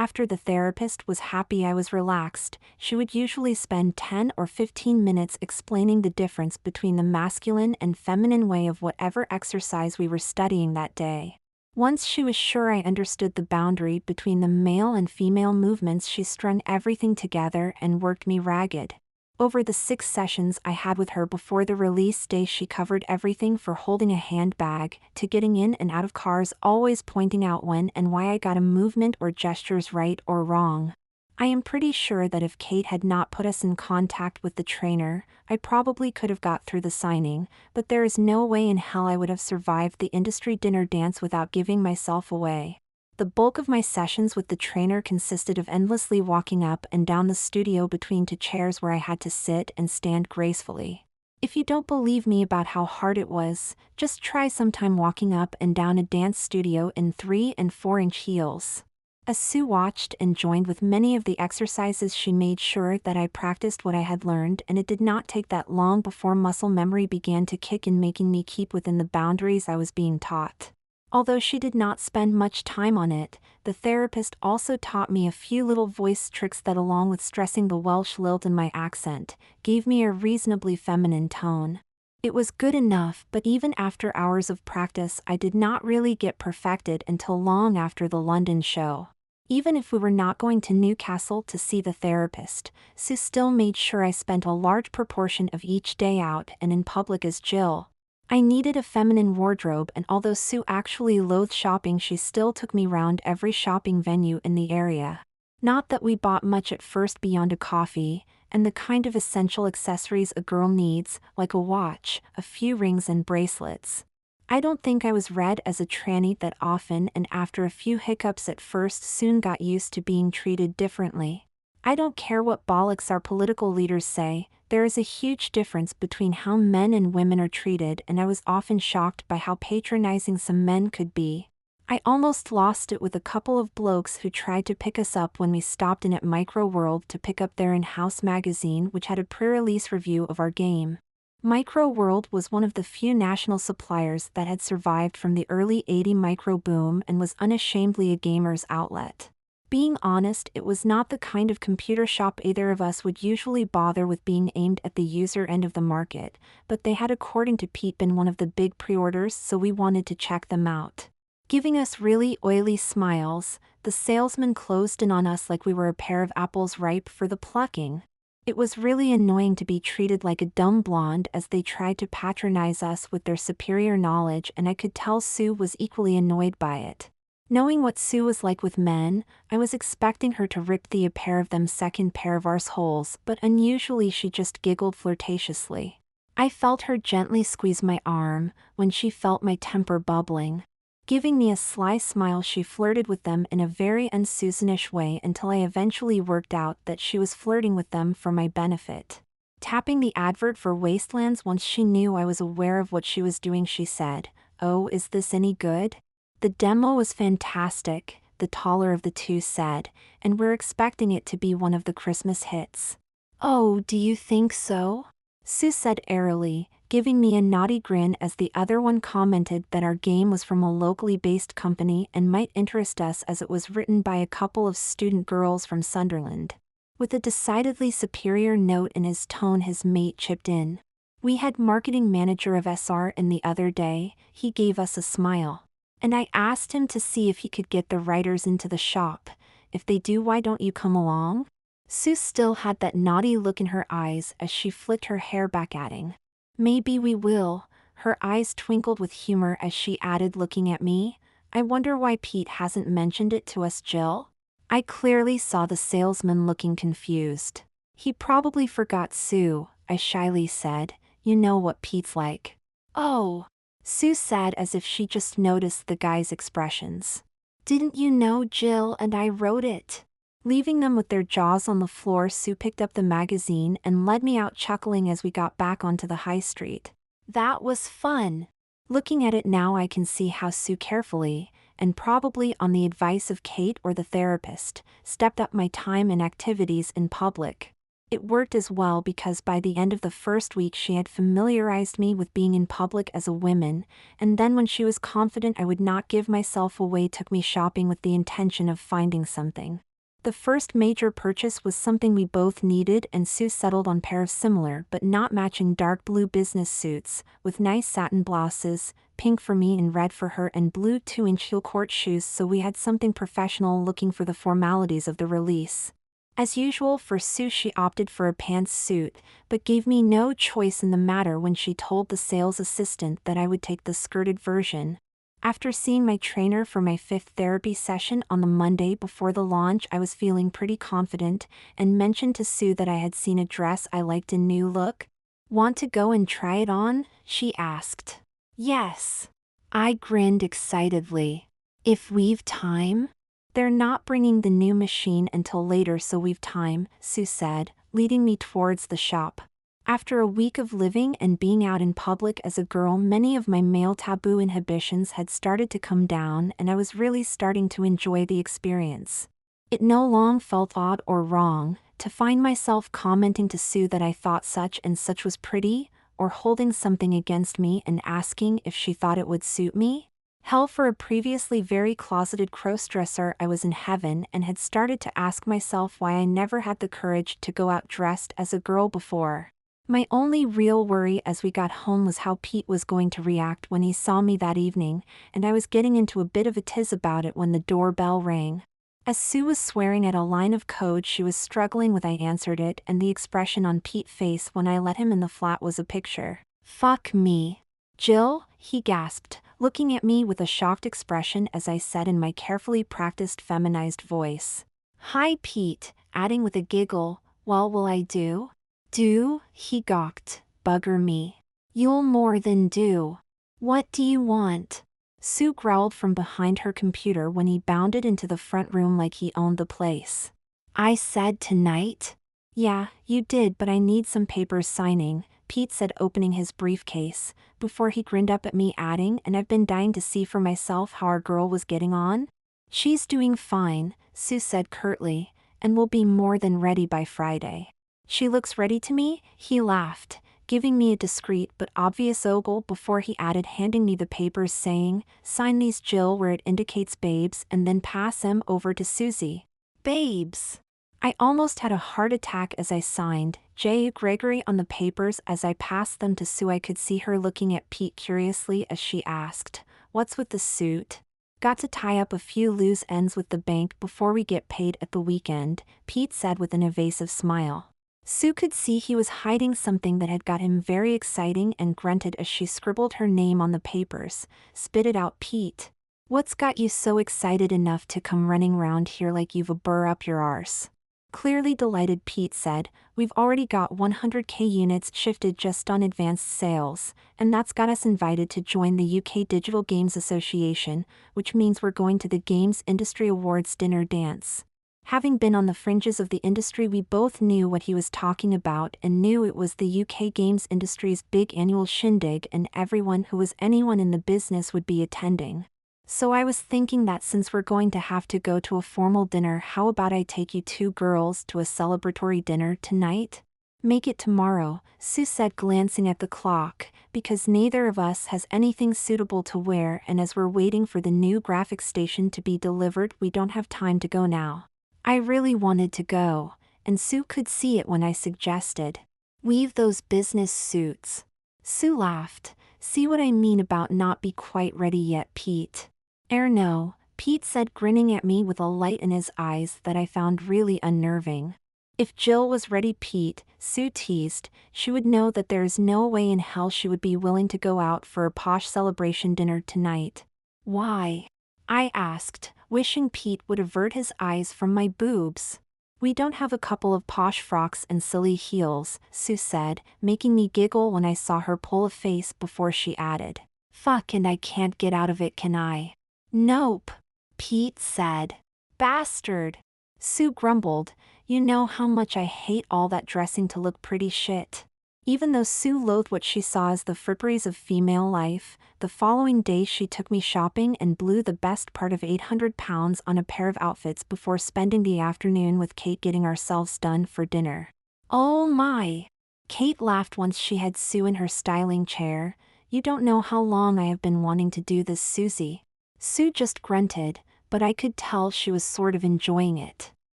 After the therapist was happy I was relaxed, she would usually spend 10 or 15 minutes explaining the difference between the masculine and feminine way of whatever exercise we were studying that day. Once she was sure I understood the boundary between the male and female movements, she strung everything together and worked me ragged. Over the 6 sessions I had with her before the release day, she covered everything from holding a handbag to getting in and out of cars, always pointing out when and why I got a movement or gestures right or wrong. I am pretty sure that if Kate had not put us in contact with the trainer, I probably could have got through the signing, but there is no way in hell I would have survived the industry dinner dance without giving myself away. The bulk of my sessions with the trainer consisted of endlessly walking up and down the studio between 2 chairs where I had to sit and stand gracefully. If you don't believe me about how hard it was, just try sometime walking up and down a dance studio in 3 and 4 inch heels. As Sue watched and joined with many of the exercises, she made sure that I practiced what I had learned, and it did not take that long before muscle memory began to kick in, making me keep within the boundaries I was being taught. Although she did not spend much time on it, the therapist also taught me a few little voice tricks that, along with stressing the Welsh lilt in my accent, gave me a reasonably feminine tone. It was good enough, but even after hours of practice, I did not really get perfected until long after the London show. Even if we were not going to Newcastle to see the therapist, Sue still made sure I spent a large proportion of each day out and in public as Jill. I needed a feminine wardrobe, and although Sue actually loathed shopping, she still took me round every shopping venue in the area. Not that we bought much at first beyond a coffee, and the kind of essential accessories a girl needs, like a watch, a few rings and bracelets. I don't think I was read as a tranny that often, and after a few hiccups at first soon got used to being treated differently. I don't care what bollocks our political leaders say, there is a huge difference between how men and women are treated, and I was often shocked by how patronizing some men could be. I almost lost it with a couple of blokes who tried to pick us up when we stopped in at Micro World to pick up their in-house magazine, which had a pre-release review of our game. Micro World was one of the few national suppliers that had survived from the early '80s micro boom and was unashamedly a gamer's outlet. Being honest, it was not the kind of computer shop either of us would usually bother with, being aimed at the user end of the market, but they had, according to Pete, been one of the big pre-orders, so we wanted to check them out. Giving us really oily smiles, the salesman closed in on us like we were a pair of apples ripe for the plucking. It was really annoying to be treated like a dumb blonde as they tried to patronize us with their superior knowledge, and I could tell Sue was equally annoyed by it. Knowing what Sue was like with men, I was expecting her to rip the a pair of them second pair of arseholes, but unusually she just giggled flirtatiously. I felt her gently squeeze my arm when she felt my temper bubbling. Giving me a sly smile, she flirted with them in a very un-Susanish way until I eventually worked out that she was flirting with them for my benefit. Tapping the advert for Wastelands once she knew I was aware of what she was doing, she said, "Oh, is this any good?" The demo was fantastic, the taller of the two said, and we're expecting it to be one of the Christmas hits. "Oh, do you think so?" Sue said airily, giving me a naughty grin as the other one commented that our game was from a locally based company and might interest us as it was written by a couple of student girls from Sunderland. With a decidedly superior note in his tone, his mate chipped in. "We had marketing manager of SR in the other day, he gave us a smile. And I asked him to see if he could get the writers into the shop. If they do, why don't you come along?" Sue still had that naughty look in her eyes as she flicked her hair back, adding, "Maybe we will." Her eyes twinkled with humor as she added, looking at me, "I wonder why Pete hasn't mentioned it to us, Jill." I clearly saw the salesman looking confused. "He probably forgot, Sue," I shyly said. "You know what Pete's like." "Oh," Sue said as if she just noticed the guy's expressions. "Didn't you know, Jill and I wrote it?" Leaving them with their jaws on the floor, Sue picked up the magazine and led me out, chuckling as we got back onto the high street. That was fun. Looking at it now, I can see how Sue carefully, and probably on the advice of Kate or the therapist, stepped up my time and activities in public. It worked as well because by the end of the first week she had familiarized me with being in public as a woman, and then when she was confident I would not give myself away, took me shopping with the intention of finding something. The first major purchase was something we both needed, and Sue settled on a pair of similar but not matching dark blue business suits, with nice satin blouses, pink for me and red for her, and blue 2-inch heel court shoes, so we had something professional looking for the formalities of the release. As usual for Sue, she opted for a pantsuit, but gave me no choice in the matter when she told the sales assistant that I would take the skirted version. After seeing my trainer for my 5th therapy session on the Monday before the launch, I was feeling pretty confident and mentioned to Sue that I had seen a dress I liked in New Look. "Want to go and try it on?" she asked. "Yes." I grinned excitedly. "If we've time?" "They're not bringing the new machine until later, so we've time," Sue said, leading me towards the shop. After a week of living and being out in public as a girl, many of my male taboo inhibitions had started to come down, and I was really starting to enjoy the experience. It no longer felt odd or wrong to find myself commenting to Sue that I thought such and such was pretty, or holding something against me and asking if she thought it would suit me. Hell, for a previously very closeted crossdresser, I was in heaven and had started to ask myself why I never had the courage to go out dressed as a girl before. My only real worry as we got home was how Pete was going to react when he saw me that evening, and I was getting into a bit of a tiz about it when the doorbell rang. As Sue was swearing at a line of code she was struggling with, I answered it, and the expression on Pete's face when I let him in the flat was a picture. "Fuck me. Jill," he gasped, looking at me with a shocked expression as I said in my carefully practiced feminized voice. "Hi, Pete," adding with a giggle, "Well, will I do?" "Do?" he gawked. "Bugger me. You'll more than do. What do you want?" Sue growled from behind her computer when he bounded into the front room like he owned the place. "I said tonight?" "Yeah, you did, but I need some papers signing," Pete said, opening his briefcase, before he grinned up at me, adding, "And I've been dying to see for myself how our girl was getting on." "She's doing fine," Sue said curtly, "and will be more than ready by Friday." "She looks ready to me," he laughed, giving me a discreet but obvious ogle before he added, handing me the papers, saying, "Sign these, Jill, where it indicates babes, and then pass them over to Susie." Babes! I almost had a heart attack as I signed J. Gregory on the papers. As I passed them to Sue, I could see her looking at Pete curiously as she asked, "What's with the suit?" "Got to tie up a few loose ends with the bank before we get paid at the weekend," Pete said with an evasive smile. Sue could see he was hiding something that had got him very exciting and grunted as she scribbled her name on the papers. "Spit it out, Pete. What's got you so excited enough to come running round here like you've a burr up your arse?" Clearly delighted, Pete said, "We've already got 100k units shifted just on advanced sales, and that's got us invited to join the UK Digital Games Association, which means we're going to the Games Industry Awards dinner dance." Having been on the fringes of the industry, we both knew what he was talking about and knew it was the UK games industry's big annual shindig, and everyone who was anyone in the business would be attending. So I was thinking that since we're going to have to go to a formal dinner, how about I take you two girls to a celebratory dinner tonight? "Make it tomorrow," Sue said, glancing at the clock, "because neither of us has anything suitable to wear, and as we're waiting for the new graphics station to be delivered, we don't have time to go now." I really wanted to go, and Sue could see it when I suggested, "Weave those business suits." Sue laughed. "See what I mean about not be quite ready yet, Pete?" No," Pete said, grinning at me with a light in his eyes that I found really unnerving. If Jill was ready, Pete, Sue teased, she would know that there is no way in hell she would be willing to go out for a posh celebration dinner tonight. "Why?" I asked, wishing Pete would avert his eyes from my boobs. "We don't have a couple of posh frocks and silly heels," Sue said, making me giggle when I saw her pull a face before she added, "Fuck, and I can't get out of it, can I?" "Nope," Pete said. "Bastard," Sue grumbled, "you know how much I hate all that dressing to look pretty shit." Even though Sue loathed what she saw as the fripperies of female life, the following day she took me shopping and blew the best part of £800 on a pair of outfits before spending the afternoon with Kate getting ourselves done for dinner. "Oh my!" Kate laughed once she had Sue in her styling chair. "You don't know how long I have been wanting to do this, Susie." Sue just grunted, but I could tell she was sort of enjoying it.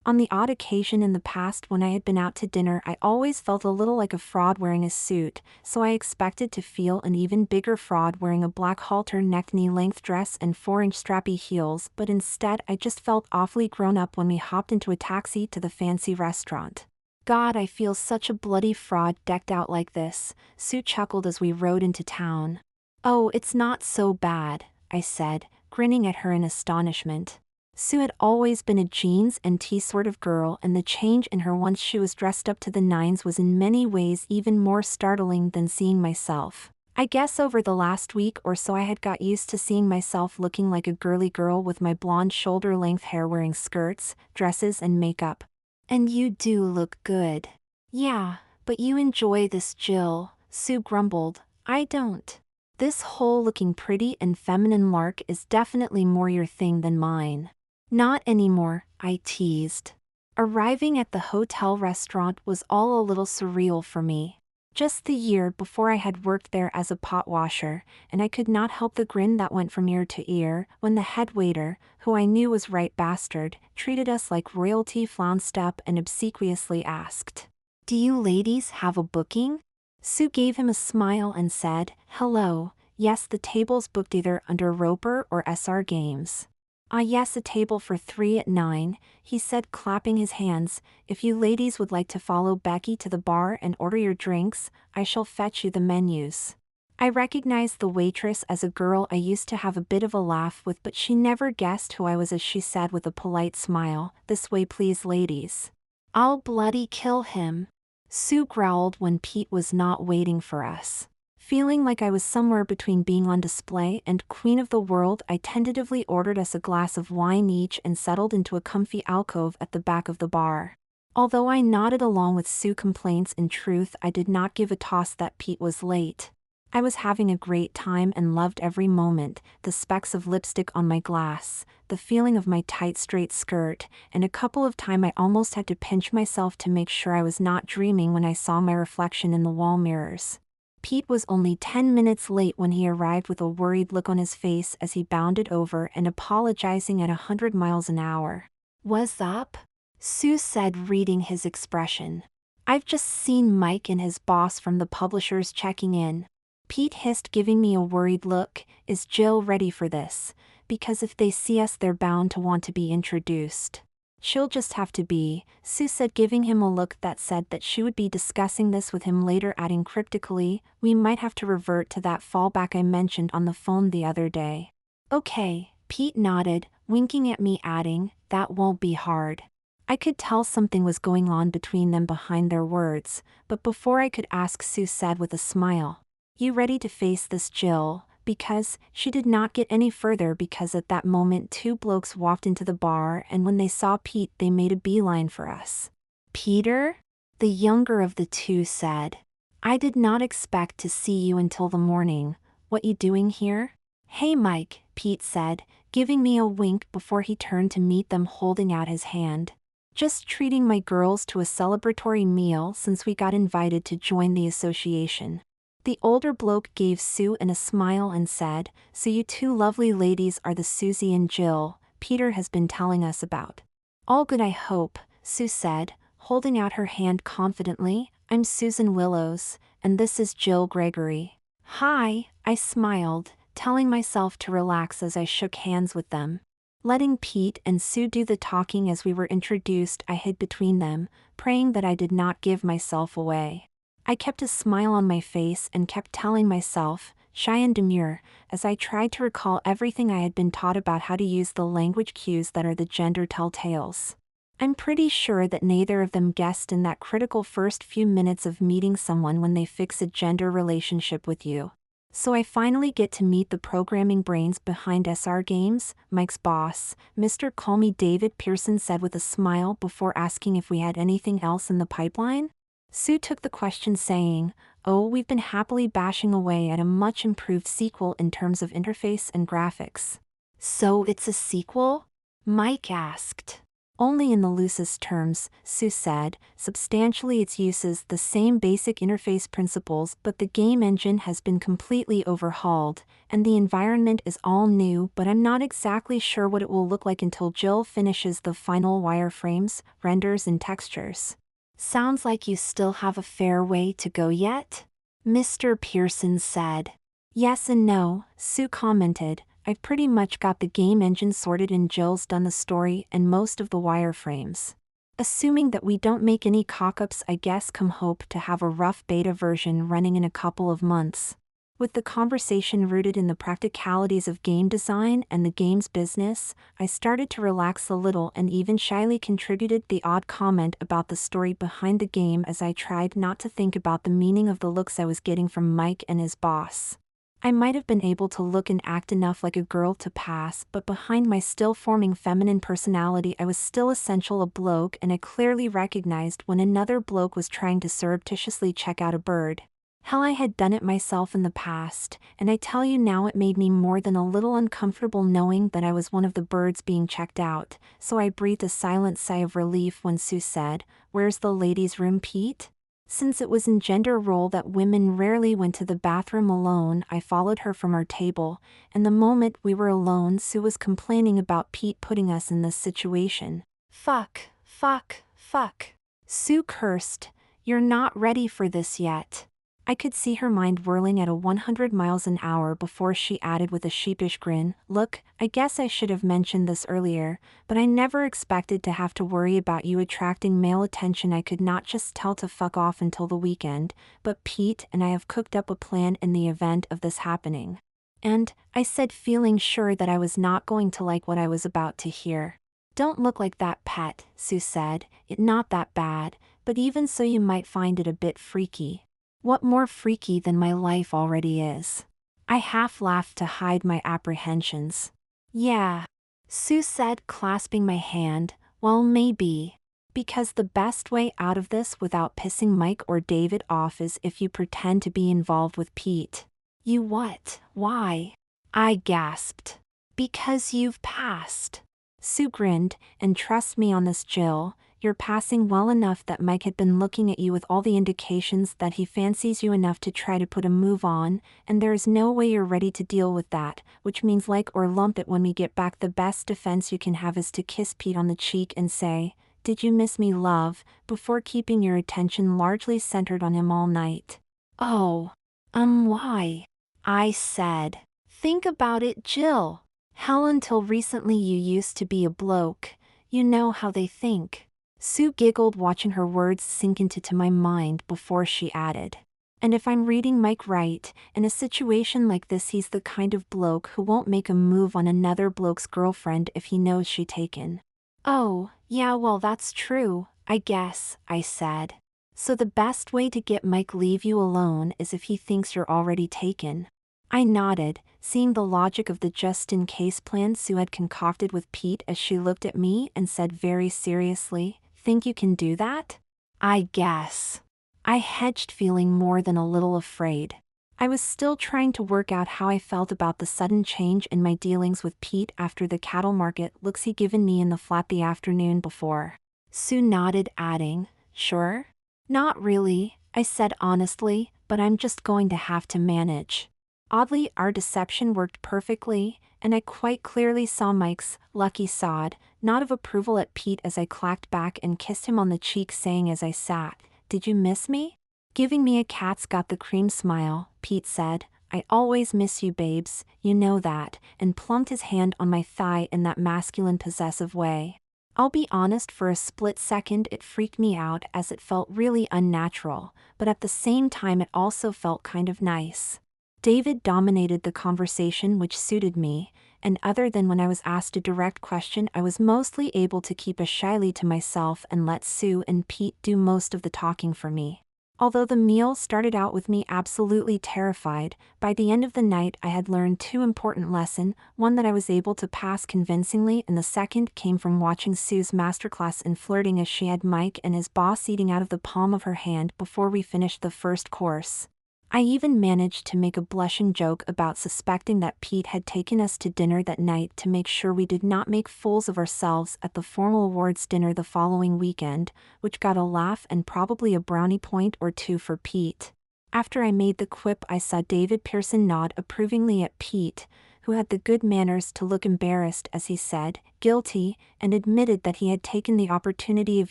On the odd occasion in the past when I had been out to dinner, I always felt a little like a fraud wearing a suit, so I expected to feel an even bigger fraud wearing a black halter-necked knee-length dress and 4-inch strappy heels, but instead I just felt awfully grown up when we hopped into a taxi to the fancy restaurant. "God, I feel such a bloody fraud decked out like this," Sue chuckled as we rode into town. "Oh, it's not so bad," I said, grinning at her in astonishment. Sue had always been a jeans and tee sort of girl, and the change in her once she was dressed up to the nines was in many ways even more startling than seeing myself. I guess over the last week or so I had got used to seeing myself looking like a girly girl with my blonde shoulder-length hair, wearing skirts, dresses and makeup. "And you do look good." "Yeah, but But you enjoy this, Jill, Sue grumbled. I don't. This whole looking pretty and feminine lark is definitely more your thing than mine. Not anymore, I teased. Arriving at the hotel restaurant was all a little surreal for me. Just the year before I had worked there as a pot washer, and I could not help the grin that went from ear to ear when the head waiter, who I knew was right bastard, treated us like royalty, flounced up and obsequiously asked, "Do you ladies have a booking?" Sue gave him a smile and said, "Hello, yes, the table's booked either under Roper or SR Games." "Ah yes, a table for 3 at 9, he said, clapping his hands. "If you ladies would like to follow Becky to the bar and order your drinks, I shall fetch you the menus." I recognized the waitress as a girl I used to have a bit of a laugh with, but she never guessed who I was as she said with a polite smile, "This way please, ladies." "I'll bloody kill him," Sue growled when Pete was not waiting for us. Feeling like I was somewhere between being on display and queen of the world, I tentatively ordered us a glass of wine each and settled into a comfy alcove at the back of the bar. Although I nodded along with Sue's complaints, in truth I did not give a toss that Pete was late. I was having a great time and loved every moment, the specks of lipstick on my glass, the feeling of my tight straight skirt, and a couple of times I almost had to pinch myself to make sure I was not dreaming when I saw my reflection in the wall mirrors. Pete was only 10 minutes late when he arrived with a worried look on his face as he bounded over and apologizing at 100 miles an hour. "What's up?" Sue said, reading his expression. "I've just seen Mike and his boss from the publishers checking in." Pete hissed, giving me a worried look. "Is Jill ready for this? Because if they see us they're bound to want to be introduced." "She'll just have to be," Sue said, giving him a look that said that she would be discussing this with him later, adding cryptically, "We might have to revert to that fallback I mentioned on the phone the other day." "Okay," Pete nodded, winking at me, adding, "That won't be hard." I could tell something was going on between them behind their words, but before I could ask, Sue said with a smile, "You ready to face this, Jill?" Because she did not get any further because at that moment 2 blokes walked into the bar, and when they saw Pete they made a beeline for us. "Peter?" the younger of the two said. "I did not expect to see you until the morning. What you doing here?" "Hey Mike," Pete said, giving me a wink before he turned to meet them, holding out his hand. "Just treating my girls to a celebratory meal since we got invited to join the association." The older bloke gave Sue a smile and said, "So you 2 lovely ladies are the Susie and Jill Peter has been telling us about." "All good, I hope," Sue said, holding out her hand confidently. "I'm Susan Willows, and this is Jill Gregory." "Hi," I smiled, telling myself to relax as I shook hands with them. Letting Pete and Sue do the talking as we were introduced, I hid between them, praying that I did not give myself away. I kept a smile on my face and kept telling myself, shy and demure, as I tried to recall everything I had been taught about how to use the language cues that are the gender telltales. I'm pretty sure that neither of them guessed in that critical first few minutes of meeting someone when they fix a gender relationship with you. So I finally get to meet the programming brains behind SR Games, Mike's boss, Mr. Call Me David Pearson said with a smile before asking if we had anything else in the pipeline. Sue took the question, saying, "Oh, we've been happily bashing away at a much improved sequel in terms of interface and graphics." "So it's a sequel?" Mike asked. "Only in the loosest terms," Sue said. "Substantially it uses the same basic interface principles, but the game engine has been completely overhauled, and the environment is all new, but I'm not exactly sure what it will look like until Jill finishes the final wireframes, renders and textures." "Sounds like you still have a fair way to go yet?" Mr. Pearson said. "Yes and no," Sue commented. "I've pretty much got the game engine sorted and Jill's done the story and most of the wireframes. Assuming that we don't make any cock-ups, I guess come hope to have a rough beta version running in a couple of months." With the conversation rooted in the practicalities of game design and the game's business, I started to relax a little and even shyly contributed the odd comment about the story behind the game as I tried not to think about the meaning of the looks I was getting from Mike and his boss. I might have been able to look and act enough like a girl to pass, but behind my still-forming feminine personality I was still essential a bloke, and I clearly recognized when another bloke was trying to surreptitiously check out a bird. Hell, I had done it myself in the past, and I tell you now it made me more than a little uncomfortable knowing that I was one of the birds being checked out, so I breathed a silent sigh of relief when Sue said, "Where's the ladies' room, Pete?" Since it was in gender role that women rarely went to the bathroom alone, I followed her from our table, and the moment we were alone Sue was complaining about Pete putting us in this situation. Fuck, fuck, fuck. Sue cursed. You're not ready for this yet. I could see her mind whirling at 100 miles an hour before she added with a sheepish grin, "Look, I guess I should have mentioned this earlier, but I never expected to have to worry about you attracting male attention. I could not just tell to fuck off until the weekend, but Pete and I have cooked up a plan in the event of this happening." And, I said, feeling sure that I was not going to like what I was about to hear. "Don't look like that, pet," Sue said. "It's not that bad, but even so you might find it a bit freaky." What more freaky than my life already is? I half laughed to hide my apprehensions. "Yeah," Sue said, clasping my hand. "Well, maybe. Because the best way out of this without pissing Mike or David off is if you pretend to be involved with Pete." "You what? Why?" I gasped. "Because you've passed." Sue grinned, "And trust me on this, Jill, you're passing well enough that Mike had been looking at you with all the indications that he fancies you enough to try to put a move on, and there is no way you're ready to deal with that, which means like or lump it when we get back. The best defense you can have is to kiss Pete on the cheek and say, 'Did you miss me, love?' before keeping your attention largely centered on him all night." "Oh. Why?" I said. "Think about it, Jill. Hell, until recently you used to be a bloke. You know how they think." Sue giggled, watching her words sink into my mind before she added, "And if I'm reading Mike right, in a situation like this he's the kind of bloke who won't make a move on another bloke's girlfriend if he knows she's taken." "Oh, yeah, well that's true, I guess," I said. "So the best way to get Mike leave you alone is if he thinks you're already taken." I nodded, seeing the logic of the just-in-case plan Sue had concocted with Pete as she looked at me and said very seriously, "Think you can do that?" "I guess." I hedged, feeling more than a little afraid. I was still trying to work out how I felt about the sudden change in my dealings with Pete after the cattle market looks he'd given me in the flat the afternoon before. Sue nodded, adding, "Sure?" "Not really," I said honestly, "but I'm just going to have to manage." Oddly, our deception worked perfectly, and I quite clearly saw Mike's lucky sod nod of approval at Pete as I clacked back and kissed him on the cheek, saying as I sat, "Did you miss me?" Giving me a cat's got the cream smile, Pete said, "I always miss you, babes, you know that," and plumped his hand on my thigh in that masculine possessive way. I'll be honest, for a split second it freaked me out as it felt really unnatural, but at the same time it also felt kind of nice. David dominated the conversation, which suited me, and other than when I was asked a direct question I was mostly able to keep it shyly to myself and let Sue and Pete do most of the talking for me. Although the meal started out with me absolutely terrified, by the end of the night I had learned two important lessons, one that I was able to pass convincingly and the second came from watching Sue's masterclass in flirting as she had Mike and his boss eating out of the palm of her hand before we finished the first course. I even managed to make a blushing joke about suspecting that Pete had taken us to dinner that night to make sure we did not make fools of ourselves at the formal awards dinner the following weekend, which got a laugh and probably a brownie point or two for Pete. After I made the quip I saw David Pearson nod approvingly at Pete, who had the good manners to look embarrassed as he said, "Guilty," and admitted that he had taken the opportunity of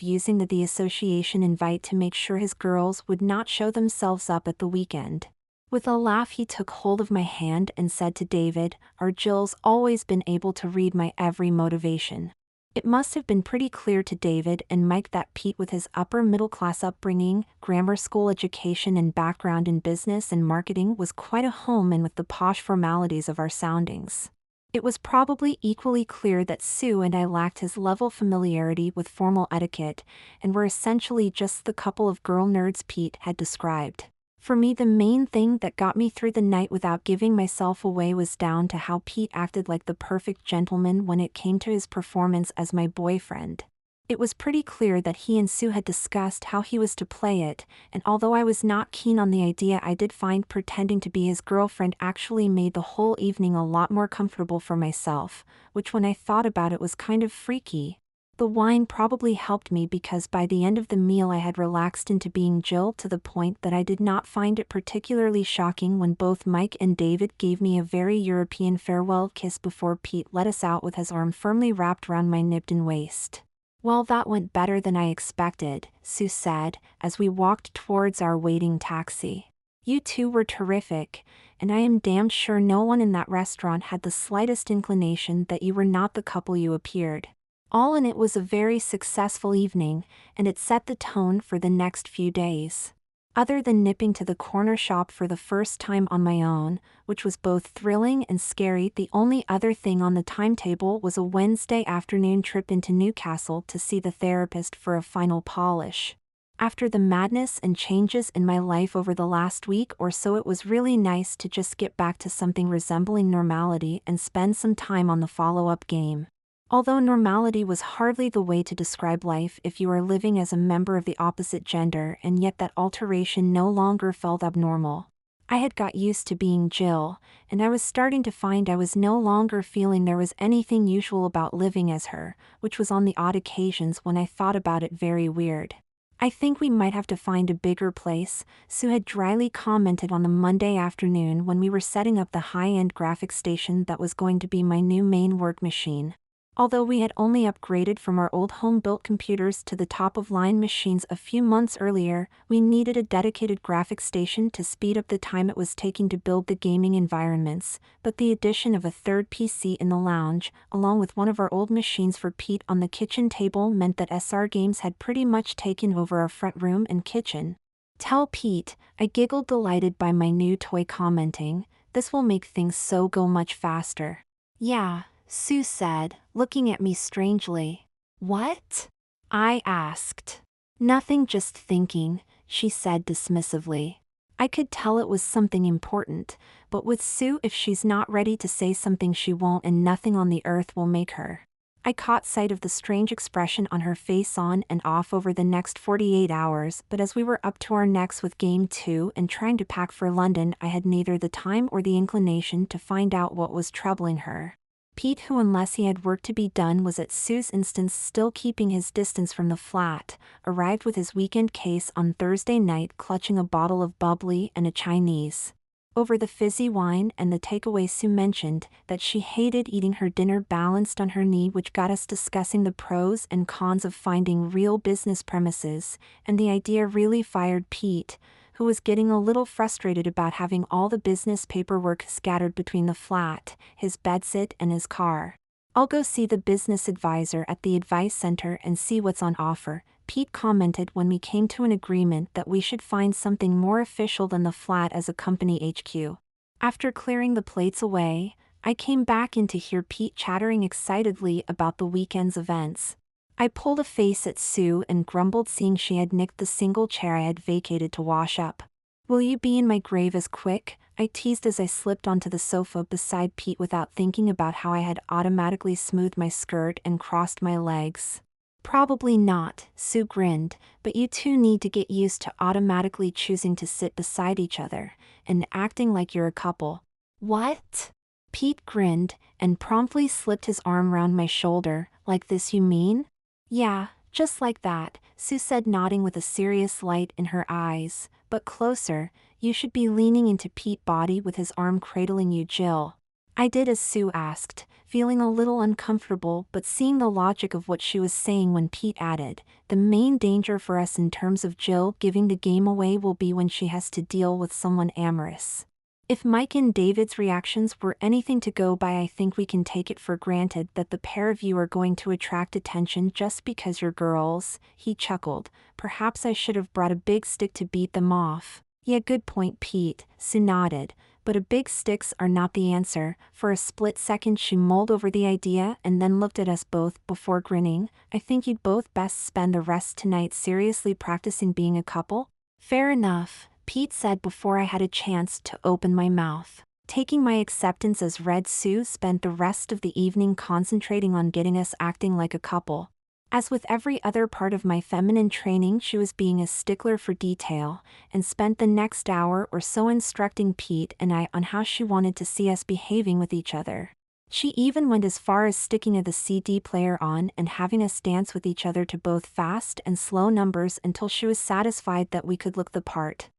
using the association invite to make sure his girls would not show themselves up at the weekend. With a laugh he took hold of my hand and said to David, "Our Jill's always been able to read my every motivation." It must have been pretty clear to David and Mike that Pete, with his upper-middle-class upbringing, grammar school education and background in business and marketing, was quite a home in with the posh formalities of our soundings. It was probably equally clear that Sue and I lacked his level familiarity with formal etiquette, and were essentially just the couple of girl nerds Pete had described. For me, the main thing that got me through the night without giving myself away was down to how Pete acted like the perfect gentleman when it came to his performance as my boyfriend. It was pretty clear that he and Sue had discussed how he was to play it, and although I was not keen on the idea, I did find pretending to be his girlfriend actually made the whole evening a lot more comfortable for myself, which when I thought about it was kind of freaky. The wine probably helped me because by the end of the meal I had relaxed into being Jill to the point that I did not find it particularly shocking when both Mike and David gave me a very European farewell kiss before Pete let us out with his arm firmly wrapped around my nipped-in waist. "Well, that went better than I expected," Sue said, as we walked towards our waiting taxi. "You two were terrific, and I am damned sure no one in that restaurant had the slightest inclination that you were not the couple you appeared." All in, it was a very successful evening, and it set the tone for the next few days. Other than nipping to the corner shop for the first time on my own, which was both thrilling and scary, the only other thing on the timetable was a Wednesday afternoon trip into Newcastle to see the therapist for a final polish. After the madness and changes in my life over the last week or so, it was really nice to just get back to something resembling normality and spend some time on the follow-up game. Although normality was hardly the way to describe life if you are living as a member of the opposite gender, and yet that alteration no longer felt abnormal. I had got used to being Jill, and I was starting to find I was no longer feeling there was anything usual about living as her, which was on the odd occasions when I thought about it very weird. "I think we might have to find a bigger place," Sue had dryly commented on the Monday afternoon when we were setting up the high-end graphic station that was going to be my new main work machine. Although we had only upgraded from our old home-built computers to the top-of-line machines a few months earlier, we needed a dedicated graphic station to speed up the time it was taking to build the gaming environments, but the addition of a third PC in the lounge, along with one of our old machines for Pete on the kitchen table, meant that SR Games had pretty much taken over our front room and kitchen. "Tell Pete," I giggled, delighted by my new toy, commenting, "this will make things so go much faster." "Yeah," Sue said, looking at me strangely. "What?" I asked. "Nothing, just thinking," she said dismissively. I could tell it was something important, but with Sue, if she's not ready to say something, she won't, and nothing on the earth will make her. I caught sight of the strange expression on her face on and off over the next 48 hours, but as we were up to our necks with Game 2 and trying to pack for London, I had neither the time or the inclination to find out what was troubling her. Pete, who unless he had work to be done was at Sue's instance still keeping his distance from the flat, arrived with his weekend case on Thursday night, clutching a bottle of bubbly and a Chinese. Over the fizzy wine and the takeaway, Sue mentioned that she hated eating her dinner balanced on her knee, which got us discussing the pros and cons of finding real business premises, and the idea really fired Pete, who was getting a little frustrated about having all the business paperwork scattered between the flat, his bedsit, and his car. "I'll go see the business advisor at the advice center and see what's on offer," Pete commented when we came to an agreement that we should find something more official than the flat as a company HQ. After clearing the plates away, I came back in to hear Pete chattering excitedly about the weekend's events. I pulled a face at Sue and grumbled, seeing she had nicked the single chair I had vacated to wash up. "Will you be in my grave as quick?" I teased as I slipped onto the sofa beside Pete without thinking about how I had automatically smoothed my skirt and crossed my legs. "Probably not," Sue grinned, "but you two need to get used to automatically choosing to sit beside each other and acting like you're a couple." "What?" Pete grinned and promptly slipped his arm round my shoulder. "Like this, you mean?" "Yeah, just like that," Sue said, nodding with a serious light in her eyes. "But closer, you should be leaning into Pete's body with his arm cradling you, Jill." I did as Sue asked, feeling a little uncomfortable but seeing the logic of what she was saying when Pete added, "The main danger for us in terms of Jill giving the game away will be when she has to deal with someone amorous." If Mike and David's reactions were anything to go by, I think we can take it for granted that the pair of you are going to attract attention just because you're girls, he chuckled. "Perhaps I should have brought a big stick to beat them off." "Yeah, good point, Pete," Sue nodded, "but big sticks are not the answer." For a split second she mulled over the idea and then looked at us both before grinning. "I think you'd both best spend the rest tonight seriously practicing being a couple." "Fair enough," Pete said before I had a chance to open my mouth. Taking my acceptance as read, Sue spent the rest of the evening concentrating on getting us acting like a couple. As with every other part of my feminine training, she was being a stickler for detail, and spent the next hour or so instructing Pete and I on how she wanted to see us behaving with each other. She even went as far as sticking the CD player on and having us dance with each other to both fast and slow numbers until she was satisfied that we could look the part.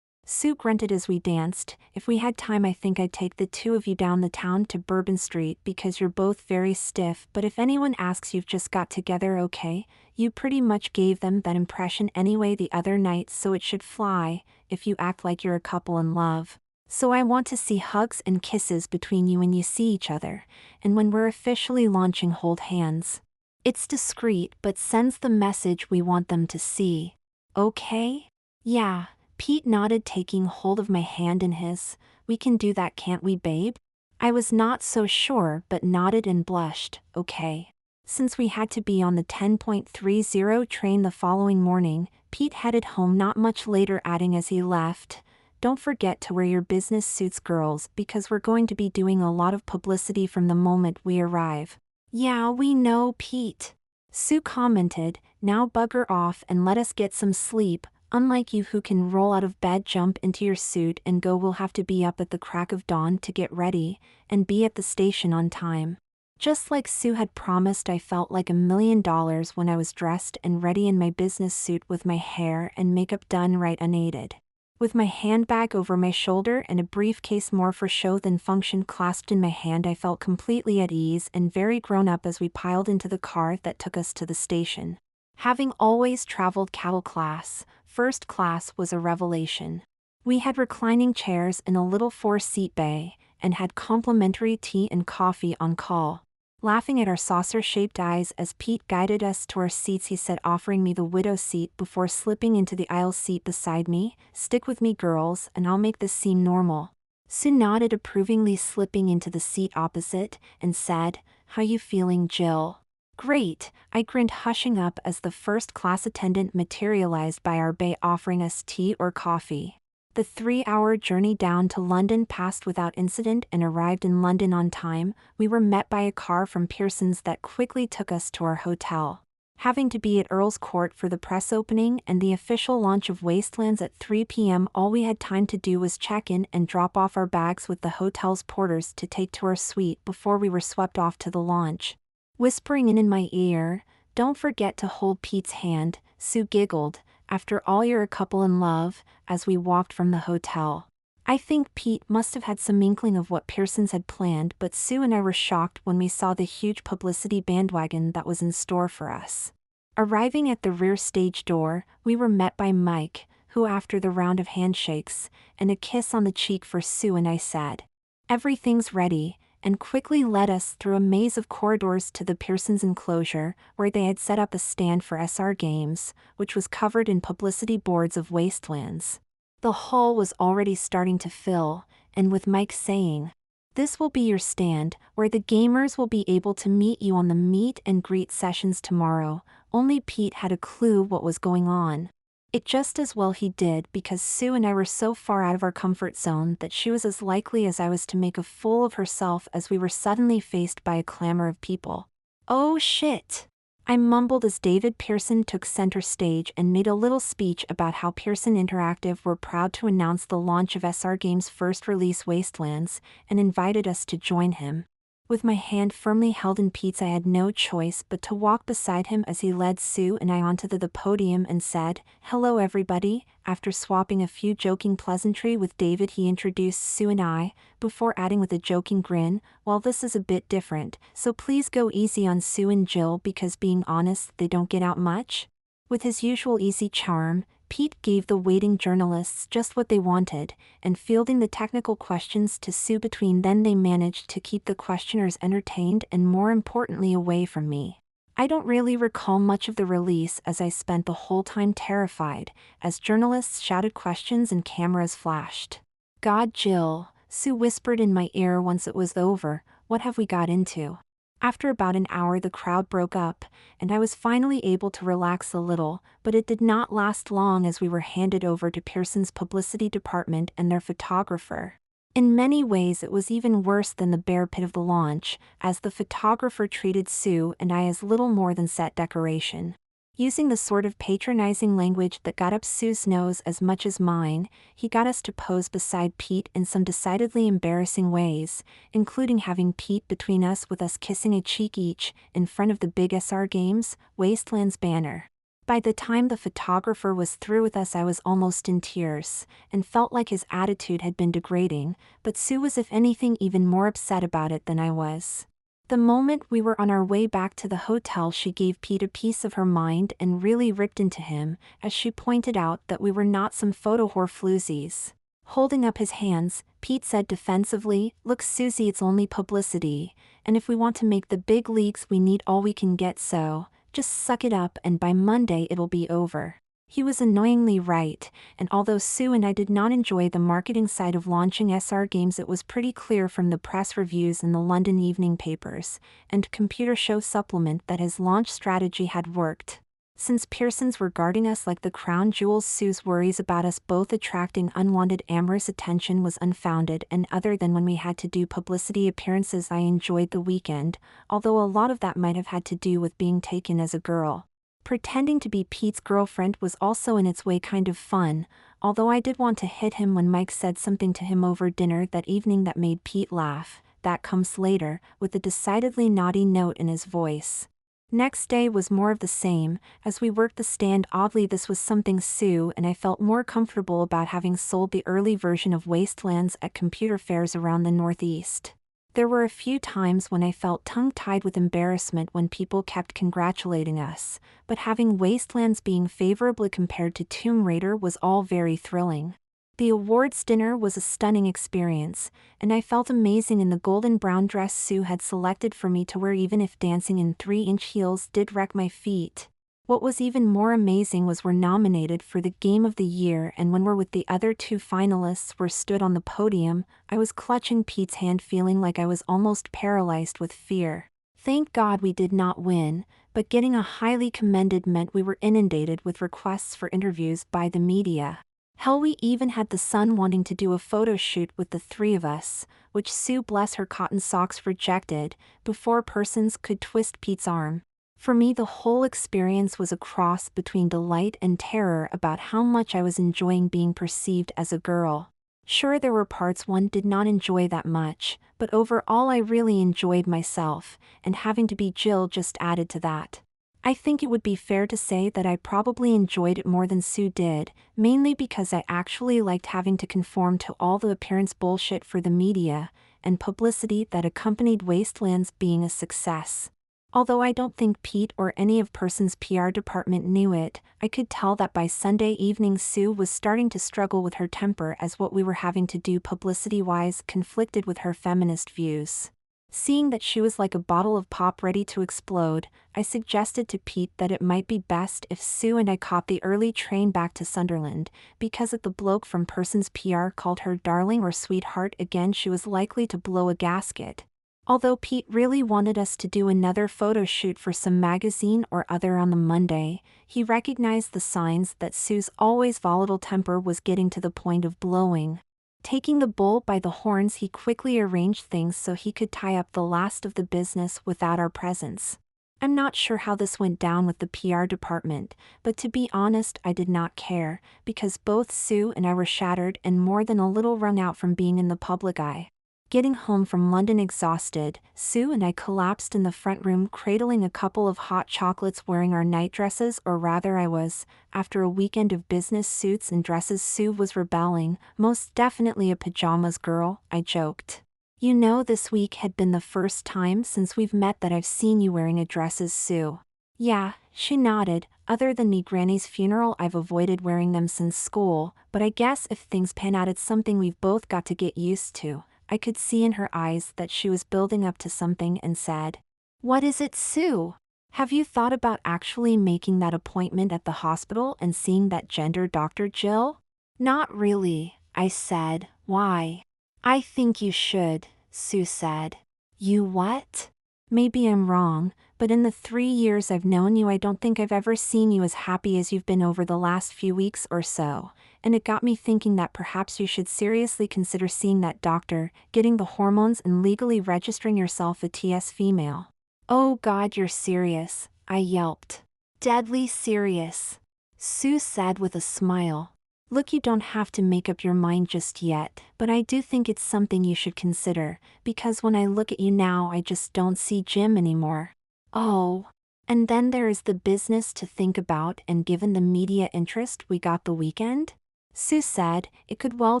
Sue grunted as we danced. If we had time, I think I'd take the two of you down the town to Bourbon Street because you're both very stiff, but if anyone asks, you've just got together, okay? You pretty much gave them that impression anyway the other night, so it should fly if you act like you're a couple in love. So I want to see hugs and kisses between you when you see each other, and when we're officially launching, hold hands. It's discreet but sends the message we want them to see. Okay? Yeah. Pete nodded, taking hold of my hand in his. We can do that, can't we, babe? I was not so sure but nodded and blushed. Okay. Since we had to be on the 10.30 train the following morning, Pete headed home not much later, adding as he left, "Don't forget to wear your business suits, girls, because we're going to be doing a lot of publicity from the moment we arrive." "Yeah, we know, Pete," Sue commented. "Now bugger off and let us get some sleep. Unlike you, who can roll out of bed, jump into your suit and go, we'll have to be up at the crack of dawn to get ready and be at the station on time." Just like Sue had promised, I felt like $1,000,000 when I was dressed and ready in my business suit with my hair and makeup done right, unaided. With my handbag over my shoulder and a briefcase more for show than function clasped in my hand, I felt completely at ease and very grown up as we piled into the car that took us to the station. Having always traveled cattle class, first class was a revelation. We had reclining chairs in a little 4-seat bay, and had complimentary tea and coffee on call. Laughing at our saucer-shaped eyes as Pete guided us to our seats, he said, offering me the widow seat before slipping into the aisle seat beside me, "Stick with me, girls, and I'll make this seem normal." Sue nodded approvingly, slipping into the seat opposite, and said, "How you feeling, Jill?" "Great," I grinned, hushing up as the first-class attendant materialized by our bay, offering us tea or coffee. The 3-hour journey down to London passed without incident, and arrived in London on time. We were met by a car from Pearson's that quickly took us to our hotel. Having to be at Earl's Court for the press opening and the official launch of Wastelands at 3 p.m., all we had time to do was check in and drop off our bags with the hotel's porters to take to our suite before we were swept off to the launch. Whispering in my ear, "Don't forget to hold Pete's hand," Sue giggled. "After all, you're a couple in love," as we walked from the hotel. I think Pete must have had some inkling of what Pearson's had planned, but Sue and I were shocked when we saw the huge publicity bandwagon that was in store for us. Arriving at the rear stage door, we were met by Mike, who, after the round of handshakes and a kiss on the cheek for Sue and I, said, "Everything's ready," and quickly led us through a maze of corridors to the Pearson's enclosure, where they had set up a stand for SR Games, which was covered in publicity boards of Wastelands. The hall was already starting to fill, and with Mike saying, "This will be your stand, where the gamers will be able to meet you on the meet and greet sessions tomorrow," only Pete had a clue what was going on. It just as well he did, because Sue and I were so far out of our comfort zone that she was as likely as I was to make a fool of herself as we were suddenly faced by a clamor of people. "Oh shit," I mumbled as David Pearson took center stage and made a little speech about how Pearson Interactive were proud to announce the launch of SR Games' first release, Wastelands, and invited us to join him. With my hand firmly held in Pete's, I had no choice but to walk beside him as he led Sue and I onto the podium and said, "Hello everybody." After swapping a few joking pleasantry with David, he introduced Sue and I, before adding with a joking grin, "Well, this is a bit different, so please go easy on Sue and Jill, because being honest, they don't get out much." With his usual easy charm, Pete gave the waiting journalists just what they wanted, and fielding the technical questions to Sue. Between then, they managed to keep the questioners entertained and, more importantly, away from me. I don't really recall much of the release, as I spent the whole time terrified, as journalists shouted questions and cameras flashed. "God, Jill," Sue whispered in my ear once it was over, "what have we got into?" After about an hour the crowd broke up, and I was finally able to relax a little, but it did not last long as we were handed over to Pearson's publicity department and their photographer. In many ways it was even worse than the bear pit of the launch, as the photographer treated Sue and I as little more than set decoration. Using the sort of patronizing language that got up Sue's nose as much as mine, he got us to pose beside Pete in some decidedly embarrassing ways, including having Pete between us with us kissing a cheek each, in front of the big SR Games, Wastelands banner. By the time the photographer was through with us I was almost in tears, and felt like his attitude had been degrading, but Sue was if anything even more upset about it than I was. The moment we were on our way back to the hotel she gave Pete a piece of her mind and really ripped into him, as she pointed out that we were not some photo whore floozies. Holding up his hands, Pete said defensively, "Look Susie, it's only publicity, and if we want to make the big leagues we need all we can get, so just suck it up and by Monday it'll be over." He was annoyingly right, and although Sue and I did not enjoy the marketing side of launching SR Games, it was pretty clear from the press reviews in the London evening papers and Computer Show supplement that his launch strategy had worked. Since Pearson's were guarding us like the crown jewels, Sue's worries about us both attracting unwanted amorous attention was unfounded, and other than when we had to do publicity appearances I enjoyed the weekend, although a lot of that might have had to do with being taken as a girl. Pretending to be Pete's girlfriend was also in its way kind of fun, although I did want to hit him when Mike said something to him over dinner that evening that made Pete laugh. That comes later, with a decidedly naughty note in his voice. Next day was more of the same, as we worked the stand. Oddly, this was something Sue and I felt more comfortable about, having sold the early version of Wastelands at computer fairs around the Northeast. There were a few times when I felt tongue-tied with embarrassment when people kept congratulating us, but having Wastelands being favorably compared to Tomb Raider was all very thrilling. The awards dinner was a stunning experience, and I felt amazing in the golden brown dress Sue had selected for me to wear, even if dancing in 3-inch heels did wreck my feet. What was even more amazing was we're nominated for the Game of the Year, and when we're with the other two finalists were stood on the podium, I was clutching Pete's hand, feeling like I was almost paralyzed with fear. Thank God we did not win, but getting a highly commended meant we were inundated with requests for interviews by the media. Hell, we even had the Sun wanting to do a photo shoot with the three of us, which Sue, bless her cotton socks, rejected before persons could twist Pete's arm. For me, the whole experience was a cross between delight and terror about how much I was enjoying being perceived as a girl. Sure, there were parts one did not enjoy that much, but overall I really enjoyed myself, and having to be Jill just added to that. I think it would be fair to say that I probably enjoyed it more than Sue did, mainly because I actually liked having to conform to all the appearance bullshit for the media and publicity that accompanied Wastelands being a success. Although I don't think Pete or any of Pearson's PR department knew it, I could tell that by Sunday evening Sue was starting to struggle with her temper, as what we were having to do publicity-wise conflicted with her feminist views. Seeing that she was like a bottle of pop ready to explode, I suggested to Pete that it might be best if Sue and I caught the early train back to Sunderland, because if the bloke from Pearson's PR called her darling or sweetheart again, she was likely to blow a gasket. Although Pete really wanted us to do another photo shoot for some magazine or other on the Monday, he recognized the signs that Sue's always volatile temper was getting to the point of blowing. Taking the bull by the horns, he quickly arranged things so he could tie up the last of the business without our presence. I'm not sure how this went down with the PR department, but to be honest I did not care, because both Sue and I were shattered and more than a little wrung out from being in the public eye. Getting home from London exhausted, Sue and I collapsed in the front room, cradling a couple of hot chocolates, wearing our nightdresses, or rather I was. After a weekend of business suits and dresses, Sue was rebelling, most definitely a pajamas girl, I joked. You know, this week had been the first time since we've met that I've seen you wearing a dresses, Sue. Yeah, she nodded. Other than me Granny's funeral, I've avoided wearing them since school, but I guess if things pan out it's something we've both got to get used to. I could see in her eyes that she was building up to something, and said, "What is it, Sue? Have you thought about actually making that appointment at the hospital and seeing that gender doctor, Jill?" "Not really," I said. "Why?" "I think you should," Sue said. "You what?" Maybe I'm wrong, but in the 3 years I've known you I don't think I've ever seen you as happy as you've been over the last few weeks or so, and it got me thinking that perhaps you should seriously consider seeing that doctor, getting the hormones and legally registering yourself a TS female. Oh God, you're serious, I yelped. Deadly serious, Sue said with a smile. Look, you don't have to make up your mind just yet, but I do think it's something you should consider, because when I look at you now I just don't see Jim anymore. Oh. And then there is the business to think about, and given the media interest we got the weekend? Sue said, it could well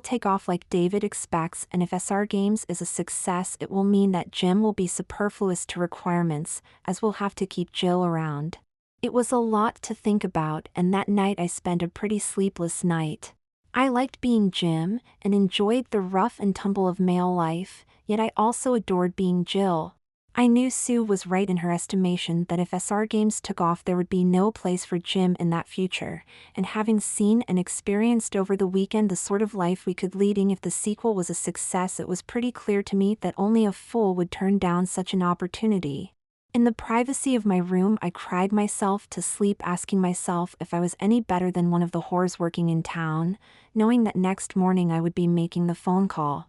take off like David expects, and if SR Games is a success it will mean that Jim will be superfluous to requirements, as we'll have to keep Jill around. It was a lot to think about, and that night I spent a pretty sleepless night. I liked being Jim, and enjoyed the rough and tumble of male life, yet I also adored being Jill. I knew Sue was right in her estimation that if SR Games took off there would be no place for Jim in that future, and having seen and experienced over the weekend the sort of life we could leading if the sequel was a success, it was pretty clear to me that only a fool would turn down such an opportunity. In the privacy of my room I cried myself to sleep, asking myself if I was any better than one of the whores working in town, knowing that next morning I would be making the phone call.